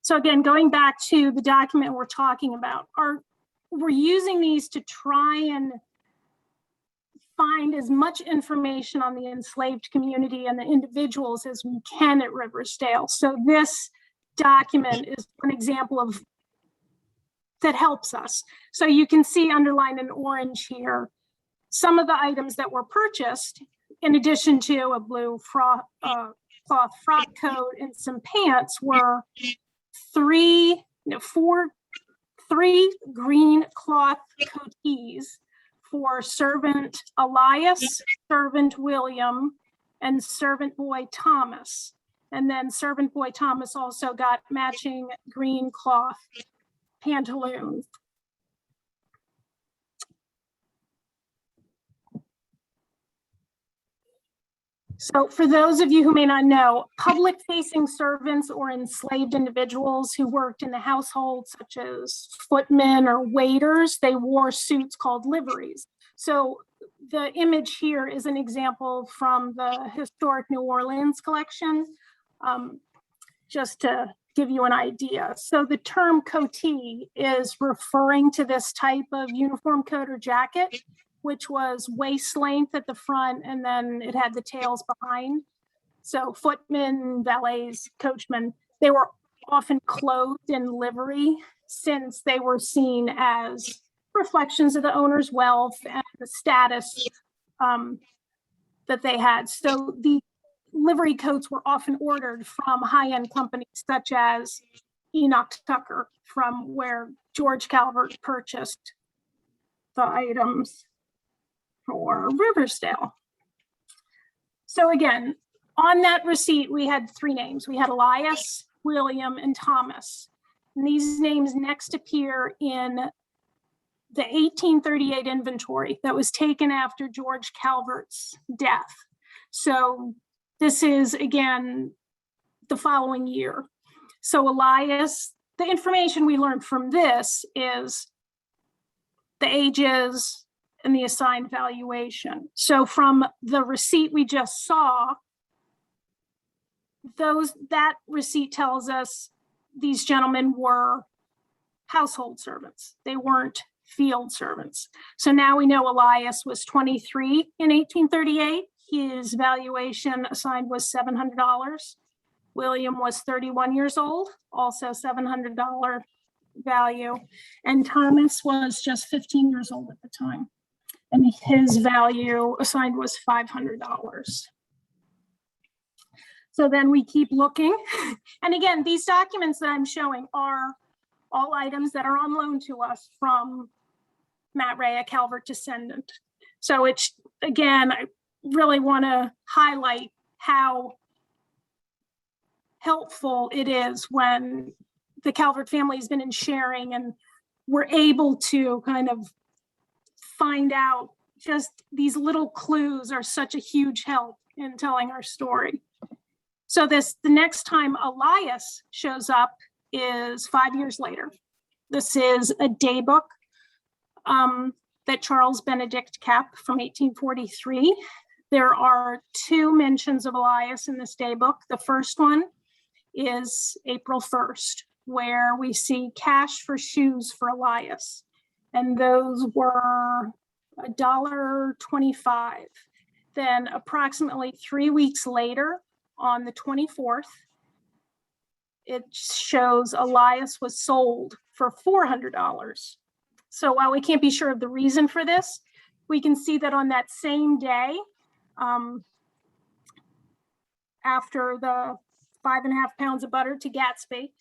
S9: So again, going back to the document we're talking about, we're using these to try and find as much information on the enslaved community and the individuals as we can at Riversdale. So this document is an example of that helps us. So you can see underlined in orange here, some of the items that were purchased, in addition to a blue cloth frock coat and some pants, were three green cloth coatees for servant Elias, servant William, and servant boy Thomas. And then servant boy Thomas also got matching green cloth pantaloons. So for those of you who may not know, public-facing servants or enslaved individuals who worked in the household, such as footmen or waiters, they wore suits called liveries. So the image here is an example from the historic New Orleans collection, just to give you an idea. So the term coatee is referring to this type of uniform coat or jacket, which was waist length at the front and then it had the tails behind. So footmen, valets, coachmen, they were often clothed in livery since they were seen as reflections of the owner's wealth and the status that they had. So the livery coats were often ordered from high-end companies such as Enoch Tucker, from where George Calvert purchased the items for Riversdale. So again, on that receipt, we had three names. We had Elias, William, and Thomas. And these names next appear in the 1838 inventory that was taken after George Calvert's death. So this is, again, the following year. So Elias, the information we learned from this is the ages and the assigned valuation. So from the receipt we just saw, that receipt tells us these gentlemen were household servants. They weren't field servants. So now we know Elias was 23 in 1838. His valuation assigned was $700. William was 31 years old, also $700 value. And Thomas was just 15 years old at the time. And his value assigned was $500. So then we keep looking. And again, these documents that I'm showing are all items that are on loan to us from Matt Ray, a Calvert descendant. So it's, again, I really want to highlight how helpful it is when the Calvert family has been in sharing and we're able to kind of find out just these little clues are such a huge help in telling our story. So the next time Elias shows up is 5 years later. This is a day book that Charles Benedict kept from 1843. There are two mentions of Elias in this day book. The first one is April 1st, where we see cash for shoes for Elias. And those were $1.25. Then approximately 3 weeks later, on the 24th, it shows Elias was sold for $400. So while we can't be sure of the reason for this, we can see that on that same day, after the 5.5 pounds of butter to Gatsby,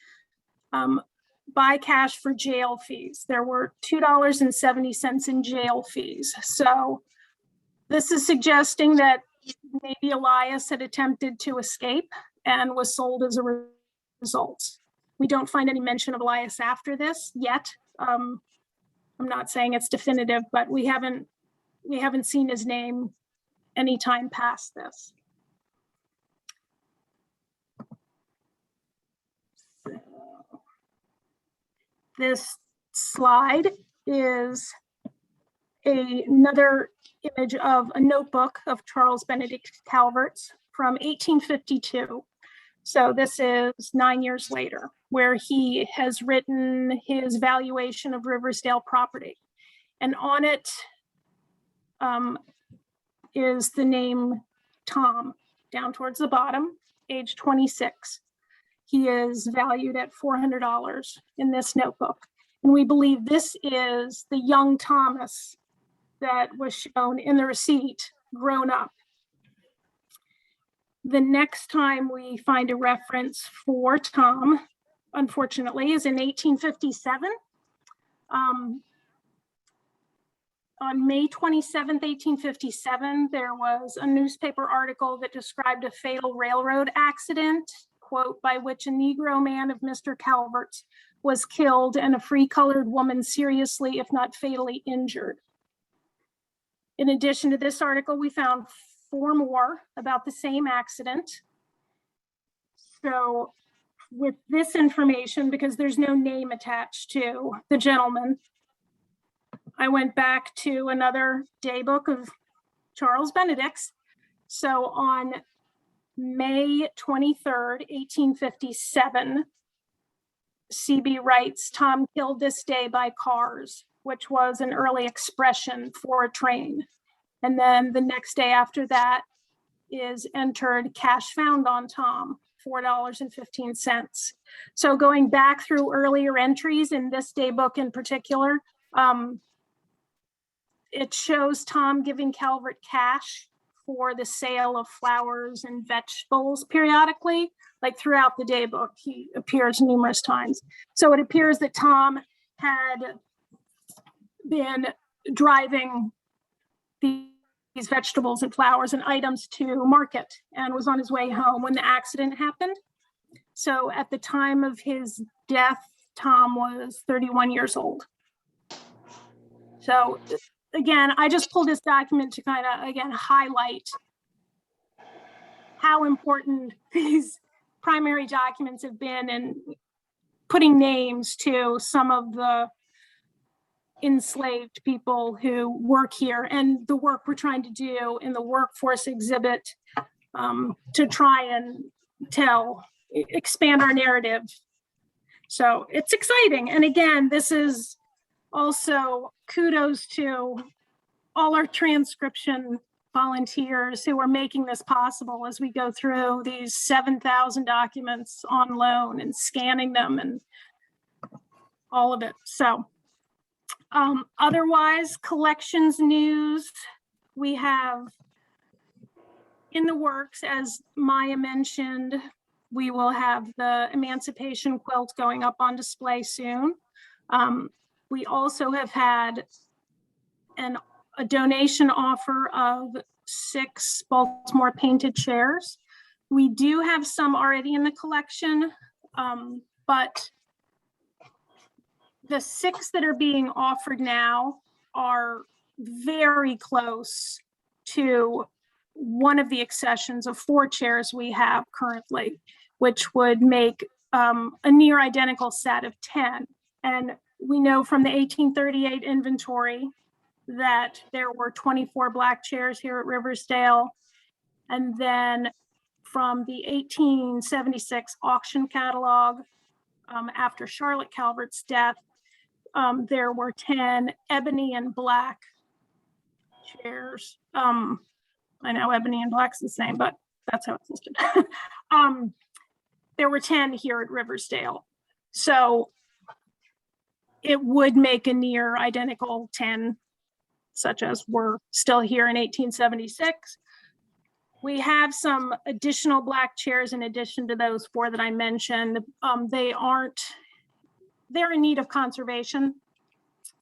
S9: by cash for jail fees, there were $2.70 in jail fees. So this is suggesting that maybe Elias had attempted to escape and was sold as a result. We don't find any mention of Elias after this yet. I'm not saying it's definitive, but we haven't seen his name any time past this. So, this slide is another image of a notebook of Charles Benedict Calvert's from 1852. So this is 9 years later, where he has written his valuation of Riversdale property. And on it is the name Tom, down towards the bottom, age 26. He is valued at $400 in this notebook. And we believe this is the young Thomas that was shown in the receipt, grown up. The next time we find a reference for Tom, unfortunately, is in 1857. On May 27th, 1857, there was a newspaper article that described a fatal railroad accident, quote, by which a Negro man of Mr. Calvert's was killed and a free colored woman seriously, if not fatally, injured. In addition to this article, we found 4 more about the same accident. So with this information, because there's no name attached to the gentleman, I went back to another day book of Charles Benedict's. So on May 23rd, 1857, CB writes, Tom killed this day by cars, which was an early expression for a train. And then the next day after that is entered cash found on Tom, $4.15. So going back through earlier entries in this day book in particular, it shows Tom giving Calvert cash for the sale of flowers and vegetables periodically, like throughout the day book. He appears numerous times. So it appears that Tom had been driving these vegetables and flowers and items to market and was on his way home when the accident happened. So at the time of his death, Tom was 31 years old. So again, I just pulled this document to kind of, again, highlight how important these primary documents have been in putting names to some of the enslaved people who work here and the work we're trying to do in the workforce exhibit to try and expand our narrative. So it's exciting. And again, this is also kudos to all our transcription volunteers who are making this possible as we go through these 7,000 documents on loan and scanning them and all of it. So otherwise, collections news, we have in the works, as Maya mentioned, we will have the Emancipation quilt going up on display soon. We also have had a donation offer of 6 Baltimore painted chairs. We do have some already in the collection, but the 6 that are being offered now are very close to one of the accessions of 4 chairs we have currently, which would make a near identical set of 10. And we know from the 1838 inventory that there were 24 black chairs here at Riversdale. And then from the 1876 auction catalog, after Charlotte Calvert's death, there were 10 ebony and black chairs. I know ebony and black's the same, but that's how it's listed. There were 10 here at Riversdale. So it would make a near identical 10, such as were still here in 1876. We have some additional black chairs in addition to those 4 that I mentioned. They're in need of conservation,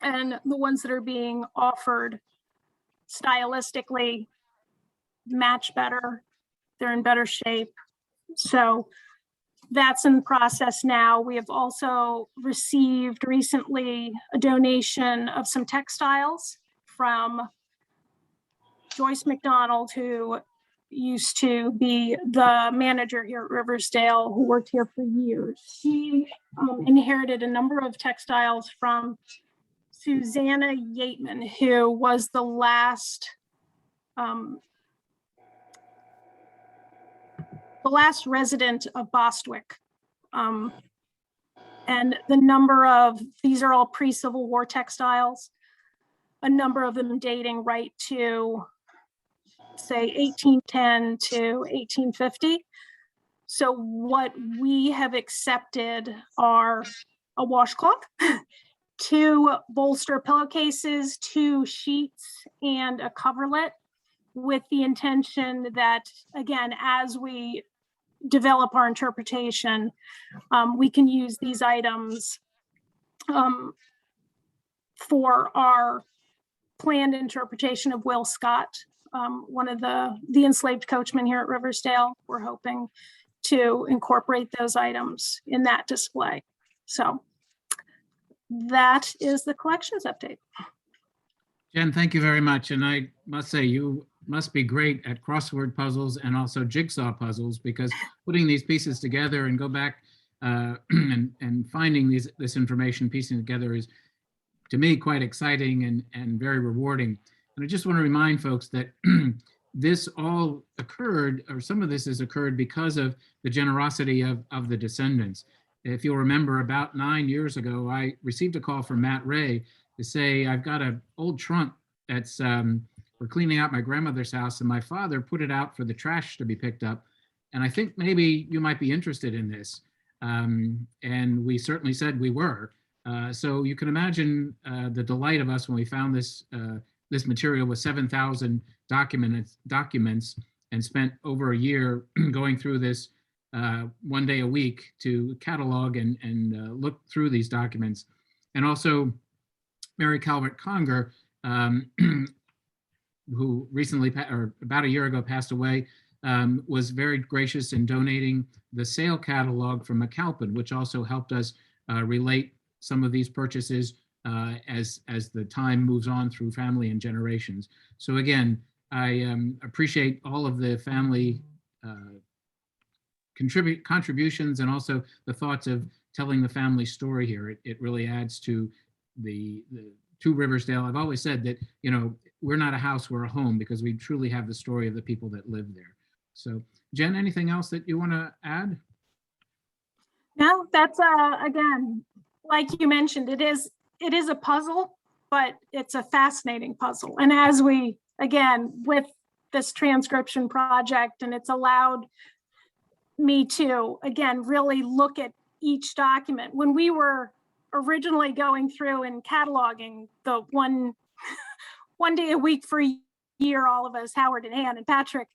S9: and the ones that are being offered stylistically match better. They're in better shape. So that's in process now. We have also received recently a donation of some textiles from Joyce McDonald, who used to be the manager here at Riversdale, who worked here for years. She inherited a number of textiles from Susanna Yateman, who was the last resident of Bostwick. And the number of, these are all pre-Civil War textiles, a number of them dating right to, say, 1810 to 1850. So what we have accepted are a washcloth, 2 bolster pillowcases, 2 sheets, and a coverlet, with the intention that, again, as we develop our interpretation, we can use these items for our planned interpretation of Will Scott, one of the enslaved coachmen here at Riversdale. We're hoping to incorporate those items in that display. So that is the collections update.
S1: Jen, thank you very much. And I must say, you must be great at crossword puzzles and also jigsaw puzzles, because putting these pieces together and go back and finding this information, piecing together, is, to me, quite exciting and very rewarding. And I just want to remind folks that this all occurred, or some of this has occurred, because of the generosity of the descendants. if you'll remember, about 9 years ago, I received a call from Matt Ray to say, I've got an old trunk that's, we're cleaning out my grandmother's house and my father put it out for the trash to be picked up. And I think maybe you might be interested in this. And we certainly said we were. So you can imagine the delight of us when we found this this material with 7,000 documents and spent over a year going through this 1 day a week to catalog and look through these documents. And also Mary Calvert Conger, who recently, or about a year ago, passed away, was very gracious in donating the sale catalog from McAlpin, which also helped us relate some of these purchases as the time moves on through family and generations. So again, I appreciate all of the family contributions and also the thoughts of telling the family story here. It really adds to to Riversdale. I've always said that, you know, we're not a house, we're a home, because we truly have the story of the people that live there. So Jen, anything else that you want to add?
S9: No, that's again, like you mentioned, it is a puzzle, but it's a fascinating puzzle. And as we, again, with this transcription project, and it's allowed me to, again, really look at each document. When we were originally going through and cataloging the one day a week for a year, all of us, Howard and Ann and Patrick,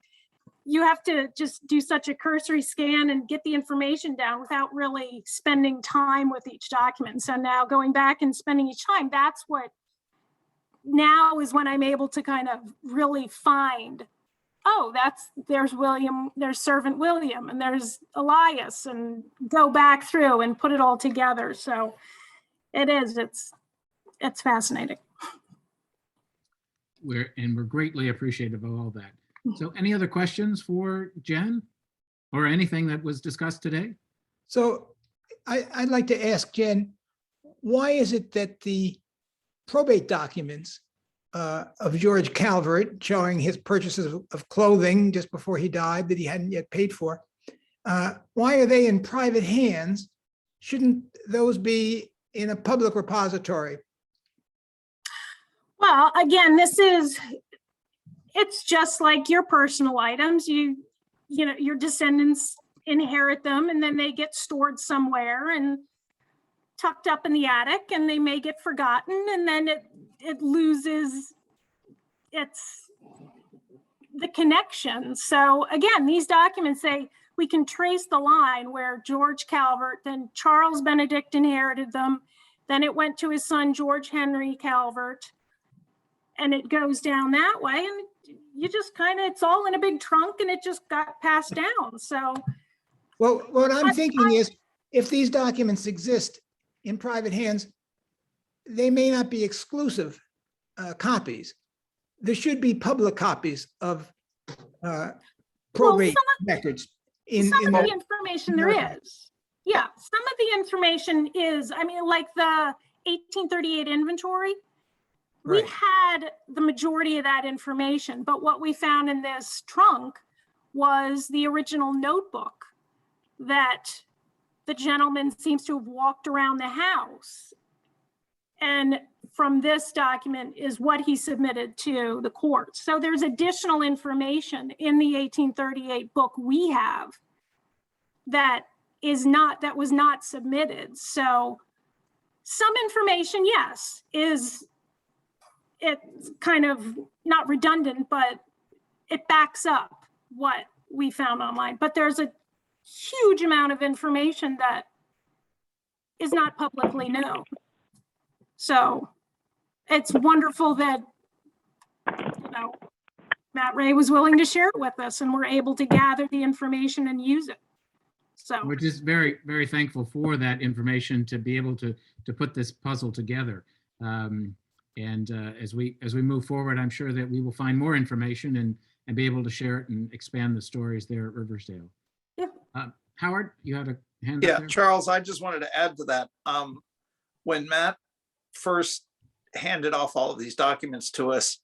S9: you have to just do such a cursory scan and get the information down without really spending time with each document. So now going back and spending each time, that's what now is when I'm able to kind of really find, oh, there's William, there's Servant William, and there's Elias, and go back through and put it all together. So it's fascinating.
S1: We're greatly appreciative of all that. So any other questions for Jen or anything that was discussed today?
S10: So I'd like to ask Jen, why is it that the probate documents of George Calvert showing his purchases of clothing just before he died that he hadn't yet paid for, why are they in private hands? Shouldn't those be in a public repository?
S9: Well, again, it's just like your personal items. You know, your descendants inherit them, and then they get stored somewhere and tucked up in the attic, and they may get forgotten, and then it loses the connection. So again, these documents say we can trace the line where George Calvert, then Charles Benedict inherited them, then it went to his son George Henry Calvert, and it goes down that way, and you just kind of, it's all in a big trunk, and it just got passed down. So,
S10: well, what I'm thinking is, if these documents exist in private hands, they may not be exclusive copies. There should be public copies of probate records.
S9: Some of the information there is. Yeah, some of the information is, I mean, like the 1838 inventory, we had the majority of that information, but what we found in this trunk was the original notebook that the gentleman seems to have walked around the house. And from this document is what he submitted to the court. So there's additional information in the 1838 book we have that was not submitted. So some information, yes, it's kind of not redundant, but it backs up what we found online. But there's a huge amount of information that is not publicly known. So it's wonderful that, you know, Matt Ray was willing to share it with us, and we're able to gather the information and use it. So
S1: we're just very, very thankful for that information to be able to put this puzzle together. As we move forward, I'm sure that we will find more information and be able to share it and expand the stories there at Riversdale.
S9: Yeah.
S1: Howard, you had a hand up
S2: Yeah,
S1: there?
S2: Charles, I just wanted to add to that. When Matt first handed off all of these documents to us,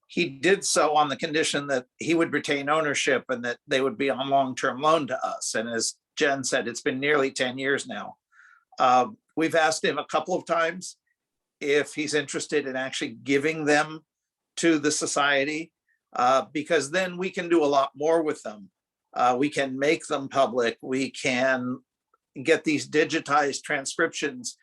S2: he did so on the condition that he would retain ownership and that they would be on long-term loan to us. And as Jen said, it's been nearly 10 years now. We've asked him a couple of times if he's interested in actually giving them to the society, because then we can do a lot more with them. We can make them public. We can get these digitized transcriptions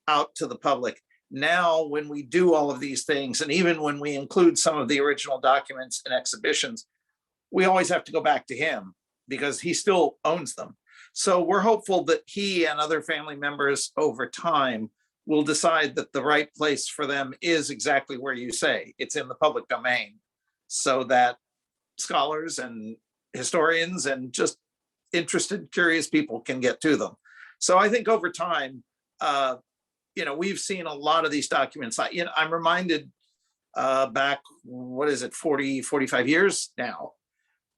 S2: out to the public. Now, when we do all of these things, and even when we include some of the original documents and exhibitions, we always have to go back to him because he still owns them. So we're hopeful that he and other family members over time will decide that the right place for them is exactly where you say, it's in the public domain, so that scholars and historians and just interested, curious people can get to them. So I think over time, we've seen a lot of these documents. I'm reminded back, 45 years now,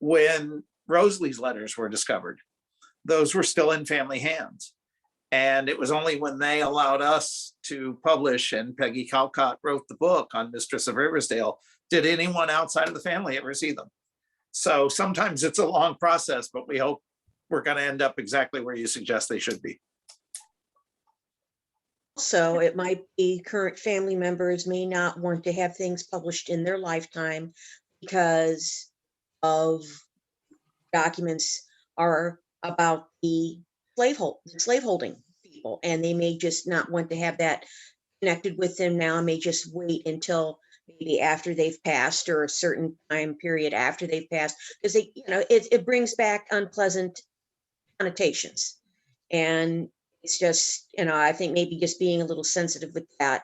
S2: when Rosalie's letters were discovered. Those were still in family hands. And it was only when they allowed us to publish, and Peggy Calcott wrote the book on Mistress of Riversdale, did anyone outside of the family ever see them. So sometimes it's a long process, but we hope we're going to end up exactly where you suggest they should be.
S4: So it might be current family members may not want to have things published in their lifetime because of documents are about the slaveholding people, and they may just not want to have that connected with them now, may just wait until maybe after they've passed, or a certain time period after they've passed, because it brings back unpleasant connotations. And it's just, I think maybe just being a little sensitive with that,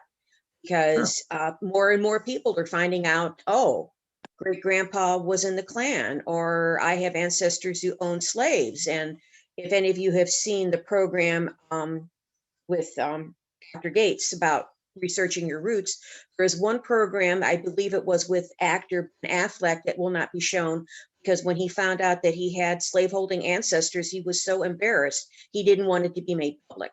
S4: because more and more people are finding out, oh, great grandpa was in the Klan, or I have ancestors who owned slaves. And if any of you have seen the program with Dr. Gates about researching your roots, there's one program, I believe it was with actor Ben Affleck, that will not be shown, because when he found out that he had slaveholding ancestors, he was so embarrassed, he didn't want it to be made public.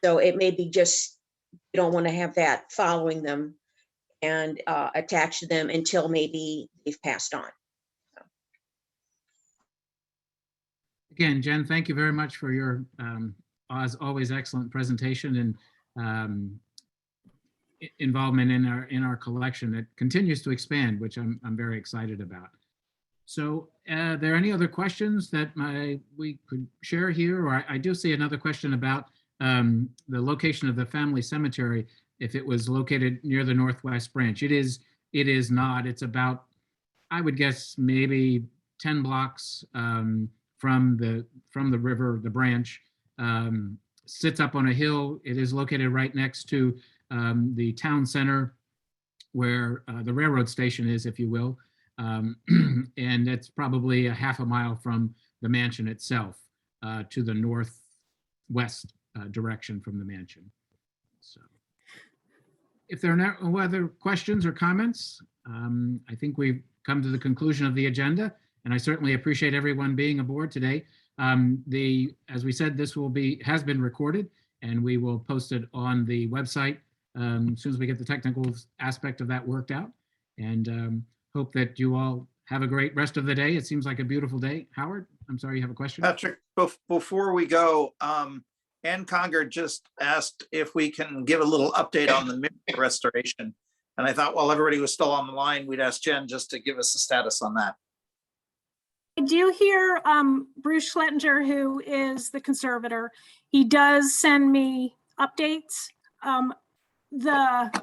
S4: So it may be just, you don't want to have that following them and attached to them until maybe they've passed on.
S1: Again, Jen, thank you very much for your, as always, excellent presentation and involvement in our collection that continues to expand, which I'm very excited about. So are there any other questions that we could share here? Or I do see another question about the location of the family cemetery, if it was located near the Northwest Branch. It is not. It's about, I would guess, maybe 10 blocks from the river, the branch. Sits up on a hill. It is located right next to the town center, where the railroad station is, if you will. And it's probably a half a mile from the mansion itself, to the northwest direction from the mansion. So if there are no other questions or comments, I think we've come to the conclusion of the agenda, and I certainly appreciate everyone being aboard today. As we said, this has been recorded, and we will post it on the website as soon as we get the technical aspect of that worked out. And hope that you all have a great rest of the day. It seems like a beautiful day. Howard, I'm sorry, you have a question?
S2: Patrick, before we go, Ann Conger just asked if we can give a little update on the mirror restoration. And I thought while everybody was still on the line, we'd ask Jen just to give us a status on that.
S9: I do hear Bruce Schlettinger, who is the conservator. He does send me updates. The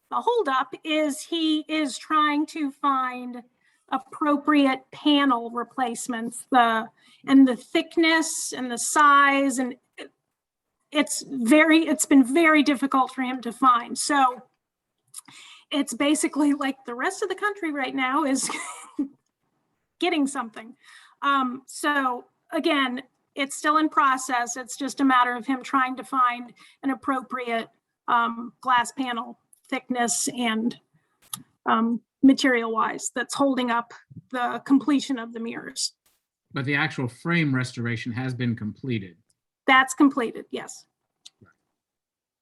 S9: holdup is he is trying to find appropriate panel replacements, and the thickness and the size, and it's been very difficult for him to find. So it's basically like the rest of the country right now is getting something. So again, it's still in process. It's just a matter of him trying to find an appropriate glass panel thickness and material wise that's holding up the completion of the mirrors.
S1: But the actual frame restoration has been completed.
S9: That's completed, yes.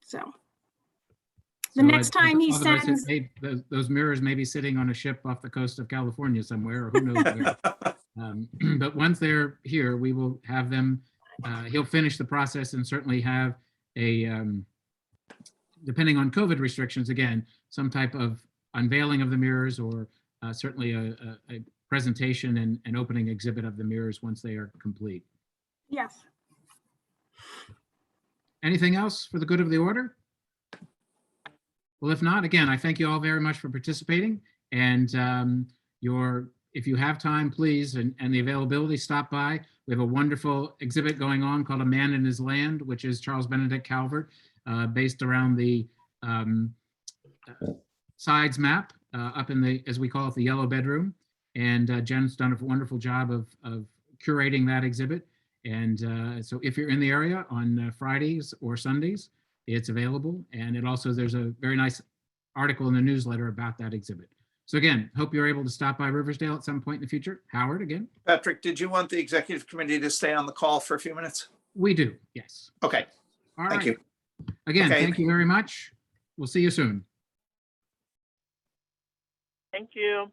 S9: So the next time he sends,
S1: those mirrors may be sitting on a ship off the coast of California somewhere, or who knows where. But once they're here, we will have them, he'll finish the process and certainly have a, depending on COVID restrictions, again, some type of unveiling of the mirrors or certainly a presentation and opening exhibit of the mirrors once they are complete.
S9: Yes.
S1: Anything else for the good of the order? Well, if not, again, I thank you all very much for participating, and if you have time, please, and the availability, stop by. We have a wonderful exhibit going on called A Man in His Land, which is Charles Benedict Calvert, based around the sides map up in the, as we call it, the yellow bedroom. And Jen's done a wonderful job of curating that exhibit. And so if you're in the area on Fridays or Sundays, it's available. And it also, there's a very nice article in the newsletter about that exhibit. So again, hope you're able to stop by Riversdale at some point in the future. Howard, again.
S2: Patrick, did you want the executive committee to stay on the call for a few minutes?
S1: We do, yes.
S2: Okay,
S1: All
S2: thank
S1: right.
S2: you.
S1: Again,
S2: Okay.
S1: thank you very much. We'll see you soon.
S7: Thank you.